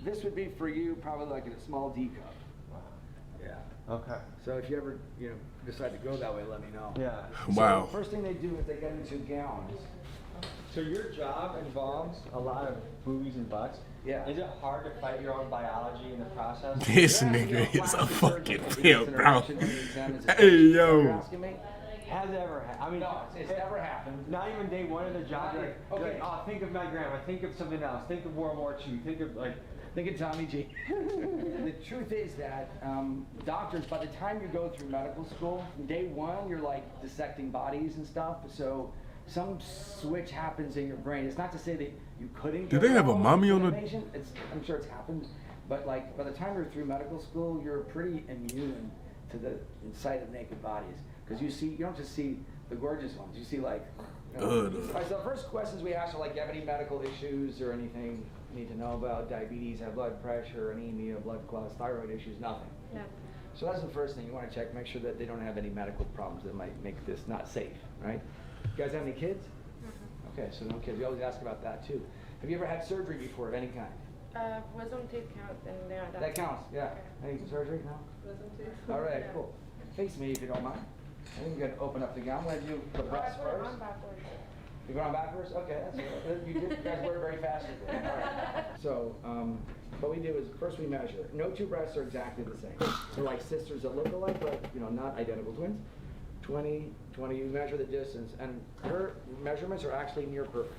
Speaker 19: this would be for you probably like in a small D cup.
Speaker 2: Wow.
Speaker 19: Yeah.
Speaker 2: Okay.
Speaker 19: So if you ever decide to go that way, let me know.
Speaker 2: Yeah.
Speaker 1: Wow.
Speaker 19: So first thing they do is they get into gowns.
Speaker 2: So your job involves a lot of boobies and butts.
Speaker 19: Yeah.
Speaker 2: Is it hard to fight your own biology in the process?
Speaker 1: This nigga is a fucking pimp, bro. Hey, yo.
Speaker 2: Has it ever happened? I mean,
Speaker 19: No, it's never happened.
Speaker 2: Not even day one of the job. You're like,
Speaker 19: Okay.
Speaker 2: you're like, oh, think of my grandma. Think of something else. Think of World War II. Think of like.
Speaker 19: Think of Tommy G. The truth is that doctors, by the time you go through medical school, day one, you're like dissecting bodies and stuff. So some switch happens in your brain. It's not to say that you couldn't.
Speaker 1: Do they have a mommy on the?
Speaker 19: I'm sure it's happened, but like by the time you're through medical school, you're pretty immune to the sight of naked bodies because you don't just see the gorgeous ones. You see like. All right, so the first questions we ask are like, do you have any medical issues or anything you need to know about? Diabetes, high blood pressure, anemia, blood clots, thyroid issues, nothing.
Speaker 3: Yeah.
Speaker 19: So that's the first thing you want to check. Make sure that they don't have any medical problems that might make this not safe, right? You guys have any kids? Okay, so no kids. We always ask about that too. Have you ever had surgery before of any kind?
Speaker 16: Wisdom teeth count, and they are
Speaker 19: That counts, yeah. Any surgery? No?
Speaker 16: Wisdom teeth.
Speaker 19: All right, cool. Face me if you don't mind. I think we're going to open up the gown. I'm going to do the breast first. You going on backwards? Okay, that's good. You guys work very fast with it. All right. So, what we do is first we measure. No two breasts are exactly the same. They're like sisters that look alike, but not identical twins. 20, you measure the distance, and her measurements are actually near perfect.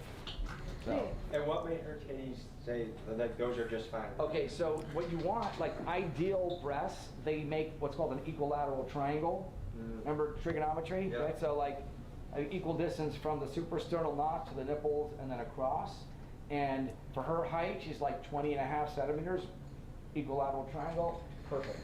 Speaker 19: So.
Speaker 6: And what made her titties say that those are just fine?
Speaker 19: Okay, so what you want, like ideal breasts, they make what's called an equilateral triangle. Remember trigonometry?
Speaker 6: Yeah.
Speaker 19: Right? So like an equal distance from the suprasternal notch to the nipples and then across. And for her height, she's like 20.5 centimeters, equilateral triangle, perfect.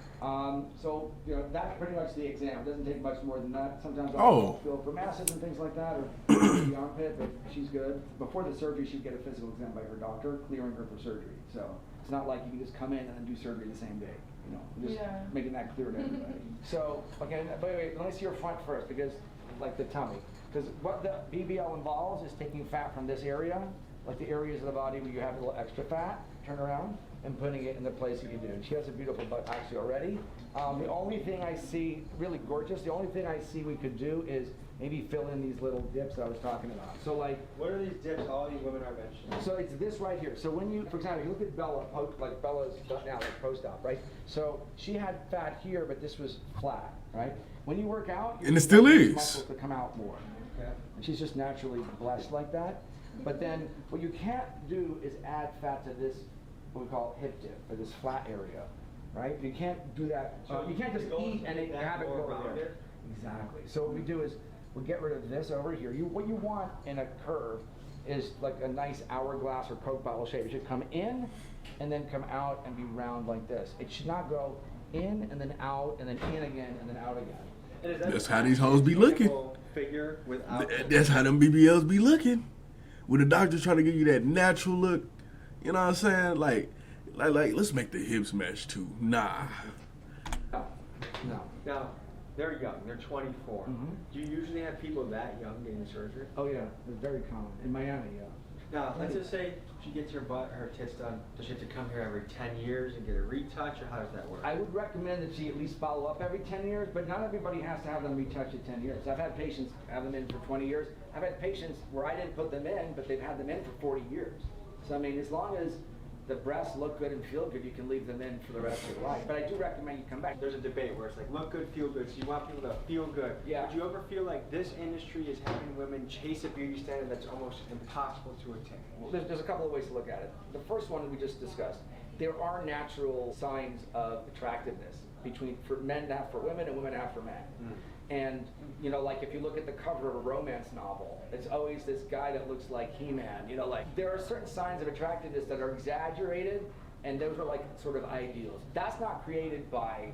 Speaker 19: So, you know, that's pretty much the exam. It doesn't take much more than that. Sometimes I'll feel for masses and things like that, or the armpit, but she's good. Before the surgery, she'd get a physical exam by her doctor, clearing her for surgery. So it's not like you can just come in and then do surgery the same day. You know, just making that clear to everybody. So, okay, but wait, let me see your front first, because, like the tummy. Because what the BBL involves is taking fat from this area, like the areas of the body where you have a little extra fat, turn around, and putting it in the place that you do. And she has a beautiful butt actually already. The only thing I see, really gorgeous, the only thing I see we could do is maybe fill in these little dips I was talking about. So like,
Speaker 6: what are these dips all these women are mentioning?
Speaker 19: so it's this right here. So when you, for example, you look at Bella, like Bella's done now, like post-op, right? So she had fat here, but this was flat, right? When you work out,
Speaker 1: and it still is.
Speaker 19: Muscles to come out more. Okay. And she's just naturally blessed like that. But then what you can't do is add fat to this, what we call hip dip, or this flat area, right? You can't do that. You can't just eat and have it go there. Exactly. So what we do is we get rid of this over here. What you want in a curve is like a nice hourglass or Coke bottle shape. It should come in and then come out and be round like this. It should not go in and then out and then in again and then out again.
Speaker 6: And is that
Speaker 1: that's how these hoes be looking.
Speaker 6: Figure without.
Speaker 1: That's how them BBLs be looking. When the doctor's trying to give you that natural look, you know what I'm saying? Like, let's make the hips match too. Nah.
Speaker 6: No. Now, they're young. They're 24. Do you usually have people that young getting surgery?
Speaker 19: Oh yeah, it's very common in Miami. Yeah.
Speaker 6: Now, let's just say she gets her tits done. Does she have to come here every 10 years and get a retouch, or how does that work?
Speaker 19: I would recommend that she at least follow up every 10 years, but not everybody has to have them retouched at 10 years. I've had patients have them in for 20 years. I've had patients where I didn't put them in, but they've had them in for 40 years. So I mean, as long as the breasts look good and feel good, you can leave them in for the rest of your life. But I do recommend you come back.
Speaker 6: There's a debate where it's like, look good, feel good, so you want people to feel good.
Speaker 19: Yeah.
Speaker 6: Would you ever feel like this industry is having women chase a beauty standard that's almost impossible to attain?
Speaker 19: Well, there's a couple of ways to look at it. The first one we just discussed. There are natural signs of attractiveness for men to have for women and women to have for men. And, you know, like if you look at the cover of a romance novel, it's always this guy that looks like He-Man. You know, like there are certain signs of attractiveness that are exaggerated, and those are like sort of ideals. That's not created by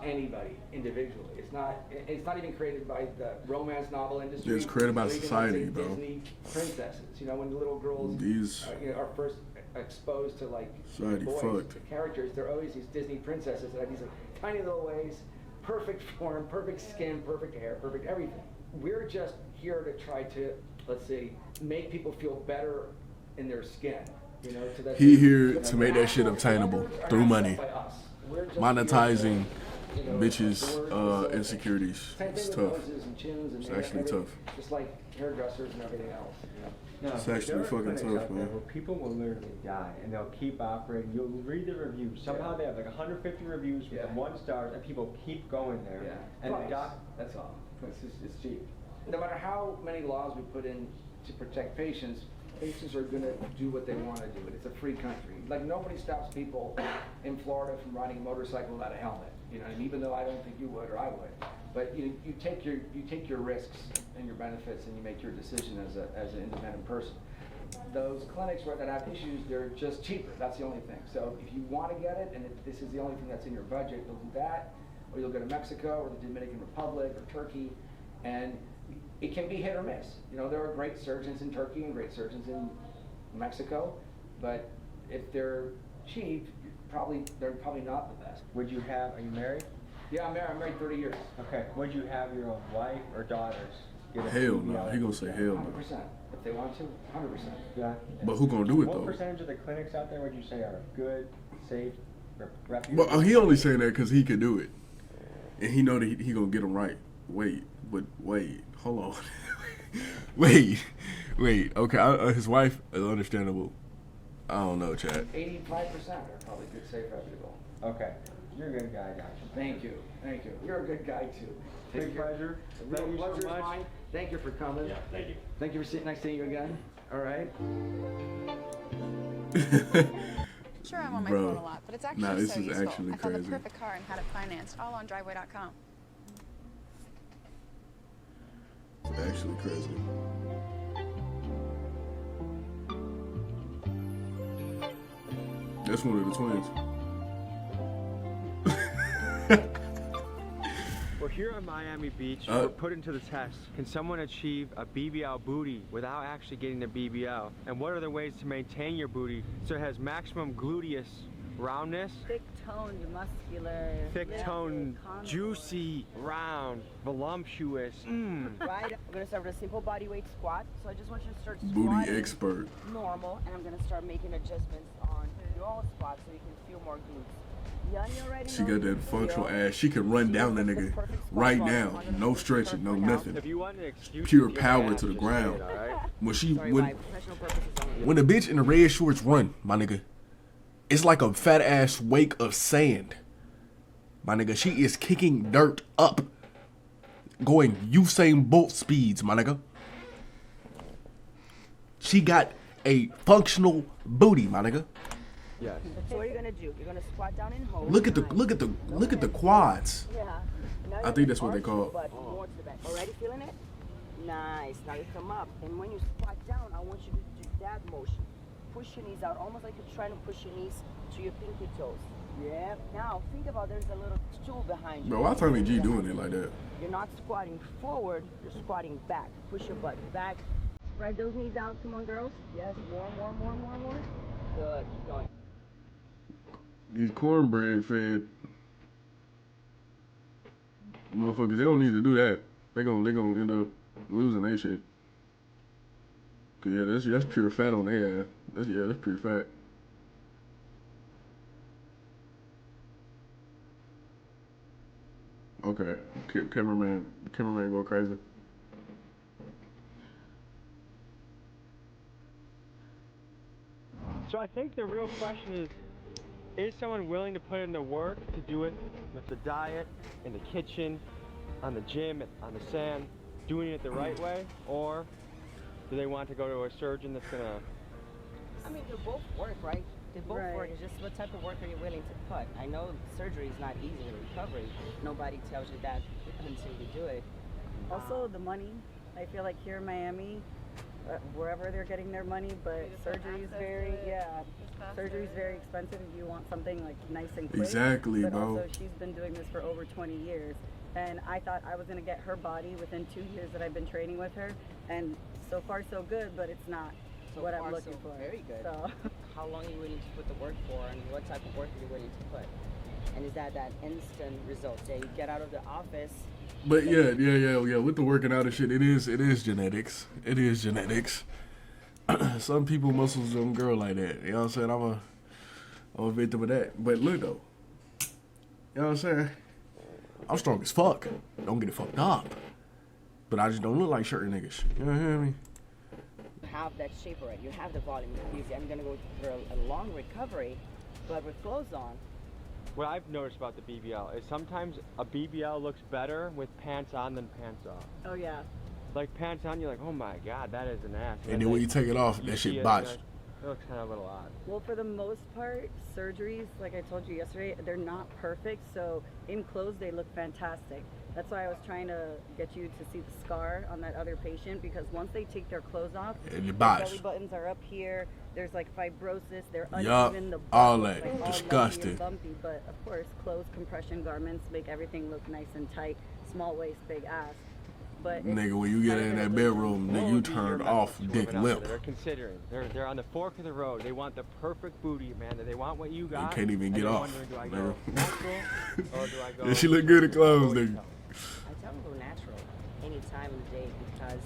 Speaker 19: anybody individually. It's not even created by the romance novel industry.
Speaker 1: It's created by
Speaker 19: or even,
Speaker 1: society,
Speaker 19: like, say,
Speaker 1: bro.
Speaker 19: Disney princesses. You know, when the little girls you know, are first exposed to like
Speaker 1: Society
Speaker 19: boys,
Speaker 1: fucked.
Speaker 19: the characters, they're always these Disney princesses that have these like tiny little ways, perfect form, perfect skin, perfect hair, perfect everything. We're just here to try to, let's say, make people feel better in their skin. You know, so that
Speaker 1: He here to make that shit obtainable through money. Monetizing bitches' insecurities.
Speaker 19: Same
Speaker 1: It's
Speaker 19: thing with
Speaker 1: tough.
Speaker 19: noses and chins and
Speaker 1: It's actually tough.
Speaker 19: Just like hairdressers and everything else. You know?
Speaker 6: No,
Speaker 1: It's actually
Speaker 6: there are
Speaker 1: fucking
Speaker 6: clinics
Speaker 1: tough,
Speaker 6: out there
Speaker 1: man.
Speaker 6: where people will literally die and they'll keep operating. You'll read the reviews. Somehow they have like 150 reviews with 1 star, and people keep going there.
Speaker 19: Yeah.
Speaker 6: And the
Speaker 19: Price, that's all. It's cheap. No matter how many laws we put in to protect patients are going to do what they want to do. It's a free country. Like nobody stops people in Florida from riding a motorcycle without a helmet. You know, and even though I don't think you would or I would, but you take your risks and your benefits and you make your decision as an independent person. Those clinics that have issues, they're just cheaper. That's the only thing. So if you want to get it, and if this is the only thing that's in your budget, you'll do that, or you'll go to Mexico or the Dominican Republic or Turkey, and it can be hit or miss. You know, there are great surgeons in Turkey and great surgeons in Mexico, but if they're cheap, they're probably not the best.
Speaker 6: are you married?
Speaker 19: Yeah, I'm married. I'm married 30 years.
Speaker 6: Okay. Would you have your own wife or daughters get a
Speaker 1: Hell
Speaker 6: BBL?
Speaker 1: no. He gonna say hell no.
Speaker 19: 100%. If they want to, 100%.
Speaker 6: Yeah.
Speaker 1: But who gonna do it
Speaker 6: What
Speaker 1: though?
Speaker 6: percentage of the clinics out there would you say are good, safe, reputable?
Speaker 1: Well, he only saying that because he could do it, and he know that he gonna get them right. Wait, hold on. wait. Okay, his wife is understandable. I don't know, Chad.
Speaker 19: 85% are probably good, safe, reputable.
Speaker 6: Okay. You're a good guy, gotcha.
Speaker 19: Thank you. You're a good guy too.
Speaker 6: Big pleasure.
Speaker 19: The
Speaker 6: Thank you so
Speaker 19: pleasure's
Speaker 6: much.
Speaker 19: mine. Thank you for coming.
Speaker 6: Yeah, thank you.
Speaker 19: Thank you for sitting next to you again. All right.
Speaker 20: Sure, I'm on my
Speaker 1: Bro.
Speaker 20: phone a lot, but it's actually
Speaker 1: Nah, this
Speaker 20: so
Speaker 1: is
Speaker 20: useful.
Speaker 1: actually
Speaker 20: I found the
Speaker 1: crazy.
Speaker 20: perfect car and had it financed, all on driveway.com.
Speaker 1: It's actually crazy. That's one of the twins.
Speaker 2: We're here on Miami Beach. We're put into the test. Can someone achieve a BBL booty without actually getting a BBL? And what are the ways to maintain your booty so it has maximum gluteus roundness?
Speaker 7: Thick toned, muscular.
Speaker 2: Thick toned, juicy, round, voluptuous.
Speaker 21: Right? I'm gonna start with a simple body weight squat. So I just want you to start
Speaker 1: Booty
Speaker 21: squatting
Speaker 1: expert.
Speaker 21: normal, and I'm gonna start making adjustments on your squat so you can feel more glutes. Yanni already
Speaker 1: She
Speaker 21: knows
Speaker 1: got that
Speaker 21: the
Speaker 1: functional
Speaker 21: drill.
Speaker 1: ass. She can run down that nigga right now. No stretching, no nothing.
Speaker 2: If you want an excuse
Speaker 1: Pure
Speaker 2: to get
Speaker 1: power
Speaker 2: ass,
Speaker 1: to the
Speaker 2: just say
Speaker 1: ground.
Speaker 2: it, all right?
Speaker 1: When she
Speaker 21: Sorry,
Speaker 1: when
Speaker 21: my professional purposes only.
Speaker 1: when a bitch in the red shorts run, my nigga, it's like a fat ass wake of sand. My nigga, she is kicking dirt up. Going Usain Bolt speeds, my nigga. She got a functional booty, my nigga.
Speaker 2: Yes.
Speaker 21: So what are you gonna do? You're gonna squat down and hold.
Speaker 1: Look at the quads.
Speaker 21: Yeah. Now
Speaker 1: I
Speaker 21: you're
Speaker 1: think that's what
Speaker 21: gonna
Speaker 1: they call
Speaker 21: arch your butt more to the back. Already feeling it? Nice. Now you come up, and when you squat down, I want you to do that motion. Push your knees out, almost like you're trying to push your knees to your pinky toes. Yeah. Now think about there's a little stool behind you.
Speaker 1: Bro, why Tommy G doing it like that?
Speaker 21: You're not squatting forward, you're squatting back. Push your butt back. Spread those knees out. Come on, girls. Yes. More. Good. Keep going.
Speaker 1: These cornbread fed motherfuckers, they don't need to do that. They gonna end up losing their shit. Cause yeah, that's pure fat on their ass. That's pure fat. Okay, cameraman go crazy.
Speaker 2: So I think the real question is someone willing to put in the work to do it with the diet, in the kitchen, on the gym, on the sand, doing it the right way? Or do they want to go to a surgeon that's gonna...
Speaker 21: I mean, they both work, right? They both work. It's just what type of work are you willing to put? I know surgery is not easy in recovery. Nobody tells you that until you do it.
Speaker 7: Also, the money. I feel like here in Miami, wherever they're getting their money, but surgery is very, surgery is very expensive if you want something like nice and quick.
Speaker 1: Exactly,
Speaker 7: but
Speaker 1: bro.
Speaker 7: Also, she's been doing this for over 20 years. And I thought I was going to get her body within 2 years that I've been training with her. And so far, so good, but it's not what I'm looking for.
Speaker 21: Very good.
Speaker 7: So.
Speaker 21: How long are you willing to put the work for, and what type of work are you willing to put? And is that instant result? Yeah, you get out of the office.
Speaker 1: But yeah. With the working out and shit, it is genetics. It is genetics. Some people muscles don't grow like that. You know what I'm saying? I'm a victim of that. But look though, you know what I'm saying? I'm strong as fuck. Don't get it fucked up. But I just don't look like certain niggas. You know what I mean?
Speaker 21: You have that shape already. You have the volume. I'm gonna go through a long recovery, but with clothes on.
Speaker 2: What I've noticed about the BBL is sometimes a BBL looks better with pants on than pants off.
Speaker 7: Oh yeah.
Speaker 2: Like pants on, you're like, oh my god, that is an ass.
Speaker 1: And then when you take it off, that
Speaker 2: see
Speaker 1: shit
Speaker 2: it,
Speaker 1: botched.
Speaker 2: It looks kind of a little odd.
Speaker 7: Well, for the most part, surgeries, like I told you yesterday, they're not perfect. So in clothes, they look fantastic. That's why I was trying to get you to see the scar on that other patient, because once they take their clothes off,
Speaker 1: And
Speaker 7: their
Speaker 1: the box.
Speaker 7: belly buttons are up here. There's like fibrosis. They're
Speaker 1: Yup,
Speaker 7: uneven. The butt
Speaker 1: all
Speaker 7: looks,
Speaker 1: that.
Speaker 7: like, all lumpy and
Speaker 1: Disgusting.
Speaker 7: bumpy. But of course, clothes, compression garments make everything look nice and tight. Small waist, big ass. But
Speaker 1: Nigga, when you get in that bedroom, nigga, you turn off dick limp.
Speaker 2: They're considering. They're on the fork of the road. They want the perfect booty, man. They want what you got.
Speaker 1: can't even
Speaker 2: and
Speaker 1: get
Speaker 2: they're
Speaker 1: off,
Speaker 2: wondering, do I
Speaker 1: nigga.
Speaker 2: go natural or do I go?
Speaker 1: Yeah, she look good in clothes, nigga.
Speaker 21: I tell them go natural any time of the day, because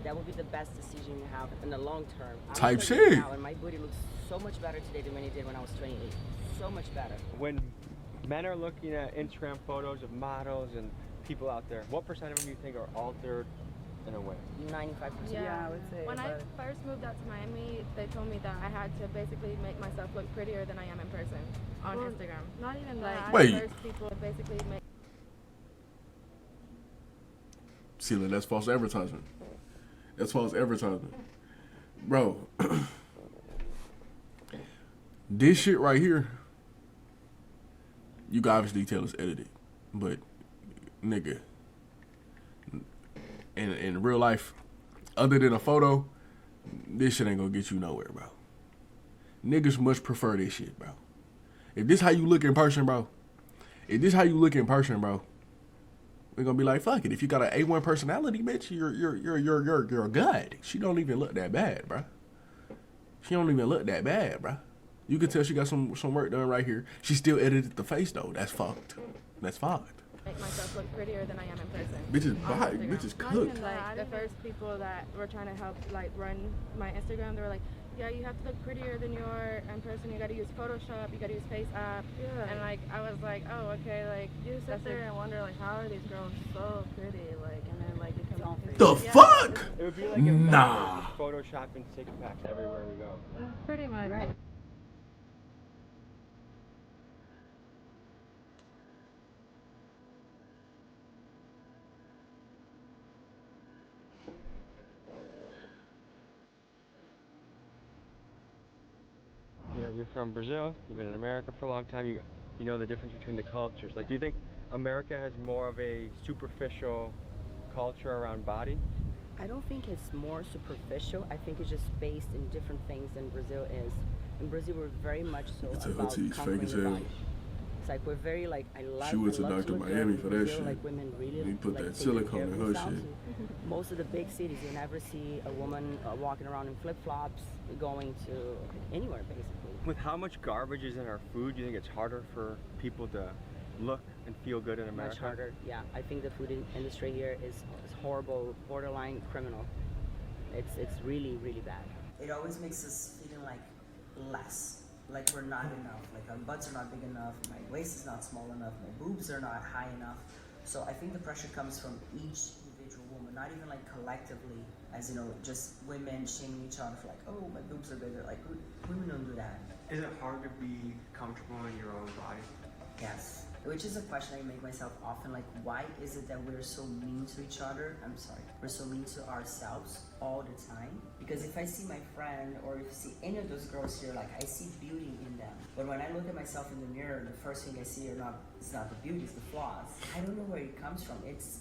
Speaker 21: that will be the best decision you have in the long term. I'm
Speaker 1: Type
Speaker 21: telling you
Speaker 1: shit.
Speaker 21: Now, and my booty looks so much better today than when it did when I was 28. So much better.
Speaker 2: When men are looking at Instagram photos of models and people out there, what percent of them you think are altered in a way?
Speaker 21: 95%.
Speaker 7: Yeah, I would say.
Speaker 16: When I
Speaker 7: about-
Speaker 16: first moved out to Miami, they told me that I had to basically make myself look prettier than I am in person on Instagram. Not even that.
Speaker 1: Wait.
Speaker 16: I first people basically make.
Speaker 1: See, look, that's false advertisement. That's false advertisement. Bro, this shit right here, you can obviously tell it's edited, but nigga, in real life, other than a photo, this shit ain't gonna get you nowhere, bro. Niggas much prefer this shit, bro. If this how you look in person, bro, we're gonna be like, fuck it. If you got an A1 personality, bitch, you're good. She don't even look that bad, bro. You can tell she got some work done right here. She still edited the face though. That's fucked. Make
Speaker 8: myself look prettier than I am in person.
Speaker 1: Bitches cooked.
Speaker 8: Like the first people that were trying to help like run my Instagram, they were like, yeah, you have to look prettier than you are in person. You got to use Photoshop. You got to use Face App. Yeah. And like I was like, oh, okay. Like you sit there and wonder like, how are these girls so pretty? Like, and then like they come on.
Speaker 1: The fuck?
Speaker 2: It would be like
Speaker 1: nah.
Speaker 2: Photoshopping six packs everywhere we go.
Speaker 8: Pretty much. Right.
Speaker 2: You're from Brazil, you've been in America for a long time, you know the difference between the cultures. Like, do you think America has more of a superficial culture around body?
Speaker 21: I don't think it's more superficial. I think it's just based in different things than Brazil is. In Brazil, we're very much so about conquering the body. It's like we're very like, I love.
Speaker 1: She went to Dr. Miami for that shit.
Speaker 21: Like women really
Speaker 1: he put
Speaker 21: like,
Speaker 1: that silicone in her shit.
Speaker 21: Most of the big cities, you never see a woman walking around in flip-flops, going to anywhere basically.
Speaker 2: With how much garbage is in our food, do you think it's harder for people to look and feel good in America?
Speaker 21: Much harder, yeah. I think the food industry here is horrible, borderline criminal. It's really, really bad.
Speaker 22: It always makes us feeling like less, like we're not enough, like our butts are not big enough, my waist is not small enough, my boobs are not high enough. So I think the pressure comes from each individual woman, not even like collectively, as you know, just women shaming each other for like, oh, my boobs are bigger. Like, women don't do that.
Speaker 2: Is it hard to be comfortable in your own body?
Speaker 22: Yes. Which is a question I make myself often, like, why is it that we're so mean to each other? I'm sorry, we're so mean to ourselves all the time? Because if I see my friend, or if I see any of those girls here, like, I see beauty in them. But when I look at myself in the mirror, the first thing I see it's not the beauty, it's the flaws. I don't know where it comes from. It's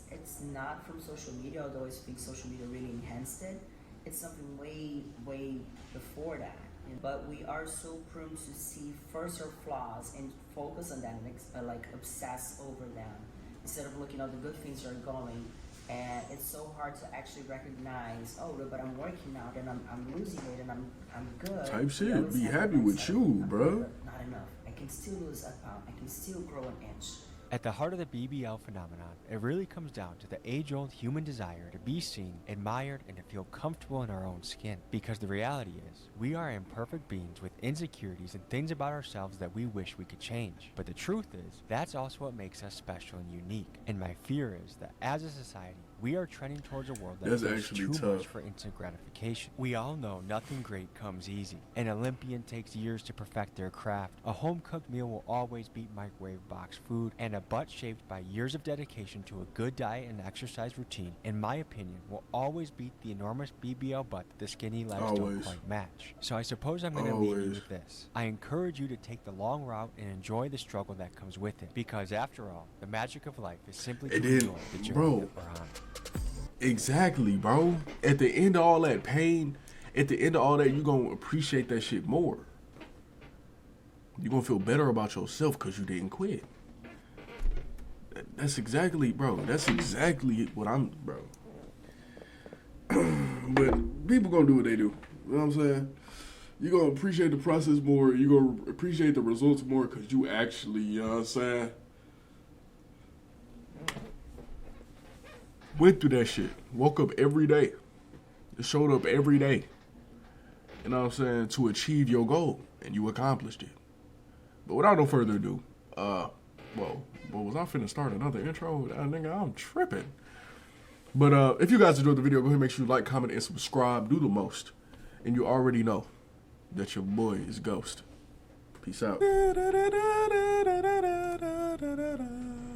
Speaker 22: not from social media, although I think social media really enhanced it. It's something way, way before that. But we are so prone to see first our flaws and focus on them, like obsess over them, instead of looking at the good things that are going. And it's so hard to actually recognize, oh, but I'm working out and I'm losing weight and I'm good.
Speaker 1: Type shit. Be happy with you, bro.
Speaker 22: Not enough. I can still lose a pound. I can still grow an inch.
Speaker 11: At the heart of the BBL phenomenon, it really comes down to the age-old human desire to be seen, admired, and to feel comfortable in our own skin. Because the reality is, we are imperfect beings with insecurities and things about ourselves that we wish we could change. But the truth is, that's also what makes us special and unique. And my fear is that as a society, we are trending towards a world that is too much for instant gratification. We all know nothing great comes easy. An Olympian takes years to perfect their craft. A home-cooked meal will always beat microwave box food. And a butt shaped by years of dedication to a good diet and exercise routine, in my opinion, will always beat the enormous BBL butt that the skinny legs don't quite match. So I suppose I'm going to leave you with this. I encourage you to take the long route and enjoy the struggle that comes with it. Because after all, the magic of life is simply to enjoy the journey that we're on.
Speaker 1: Exactly, bro. At the end of all that pain, at the end of all that, you're going to appreciate that shit more. You're going to feel better about yourself because you didn't quit. That's exactly, bro. That's exactly what I'm, bro. But people going to do what they do. You know what I'm saying? You're going to appreciate the process more. You're going to appreciate the results more because you actually, you know what I'm saying? Went through that shit. Woke up every day. It showed up every day. You know what I'm saying? To achieve your goal. And you accomplished it. But without no further ado, well, was I finna start another intro? Nigga, I'm tripping. But if you guys enjoyed the video, go ahead and make sure you like, comment, and subscribe. Do the most. And you already know that your boy is Ghost. Peace out.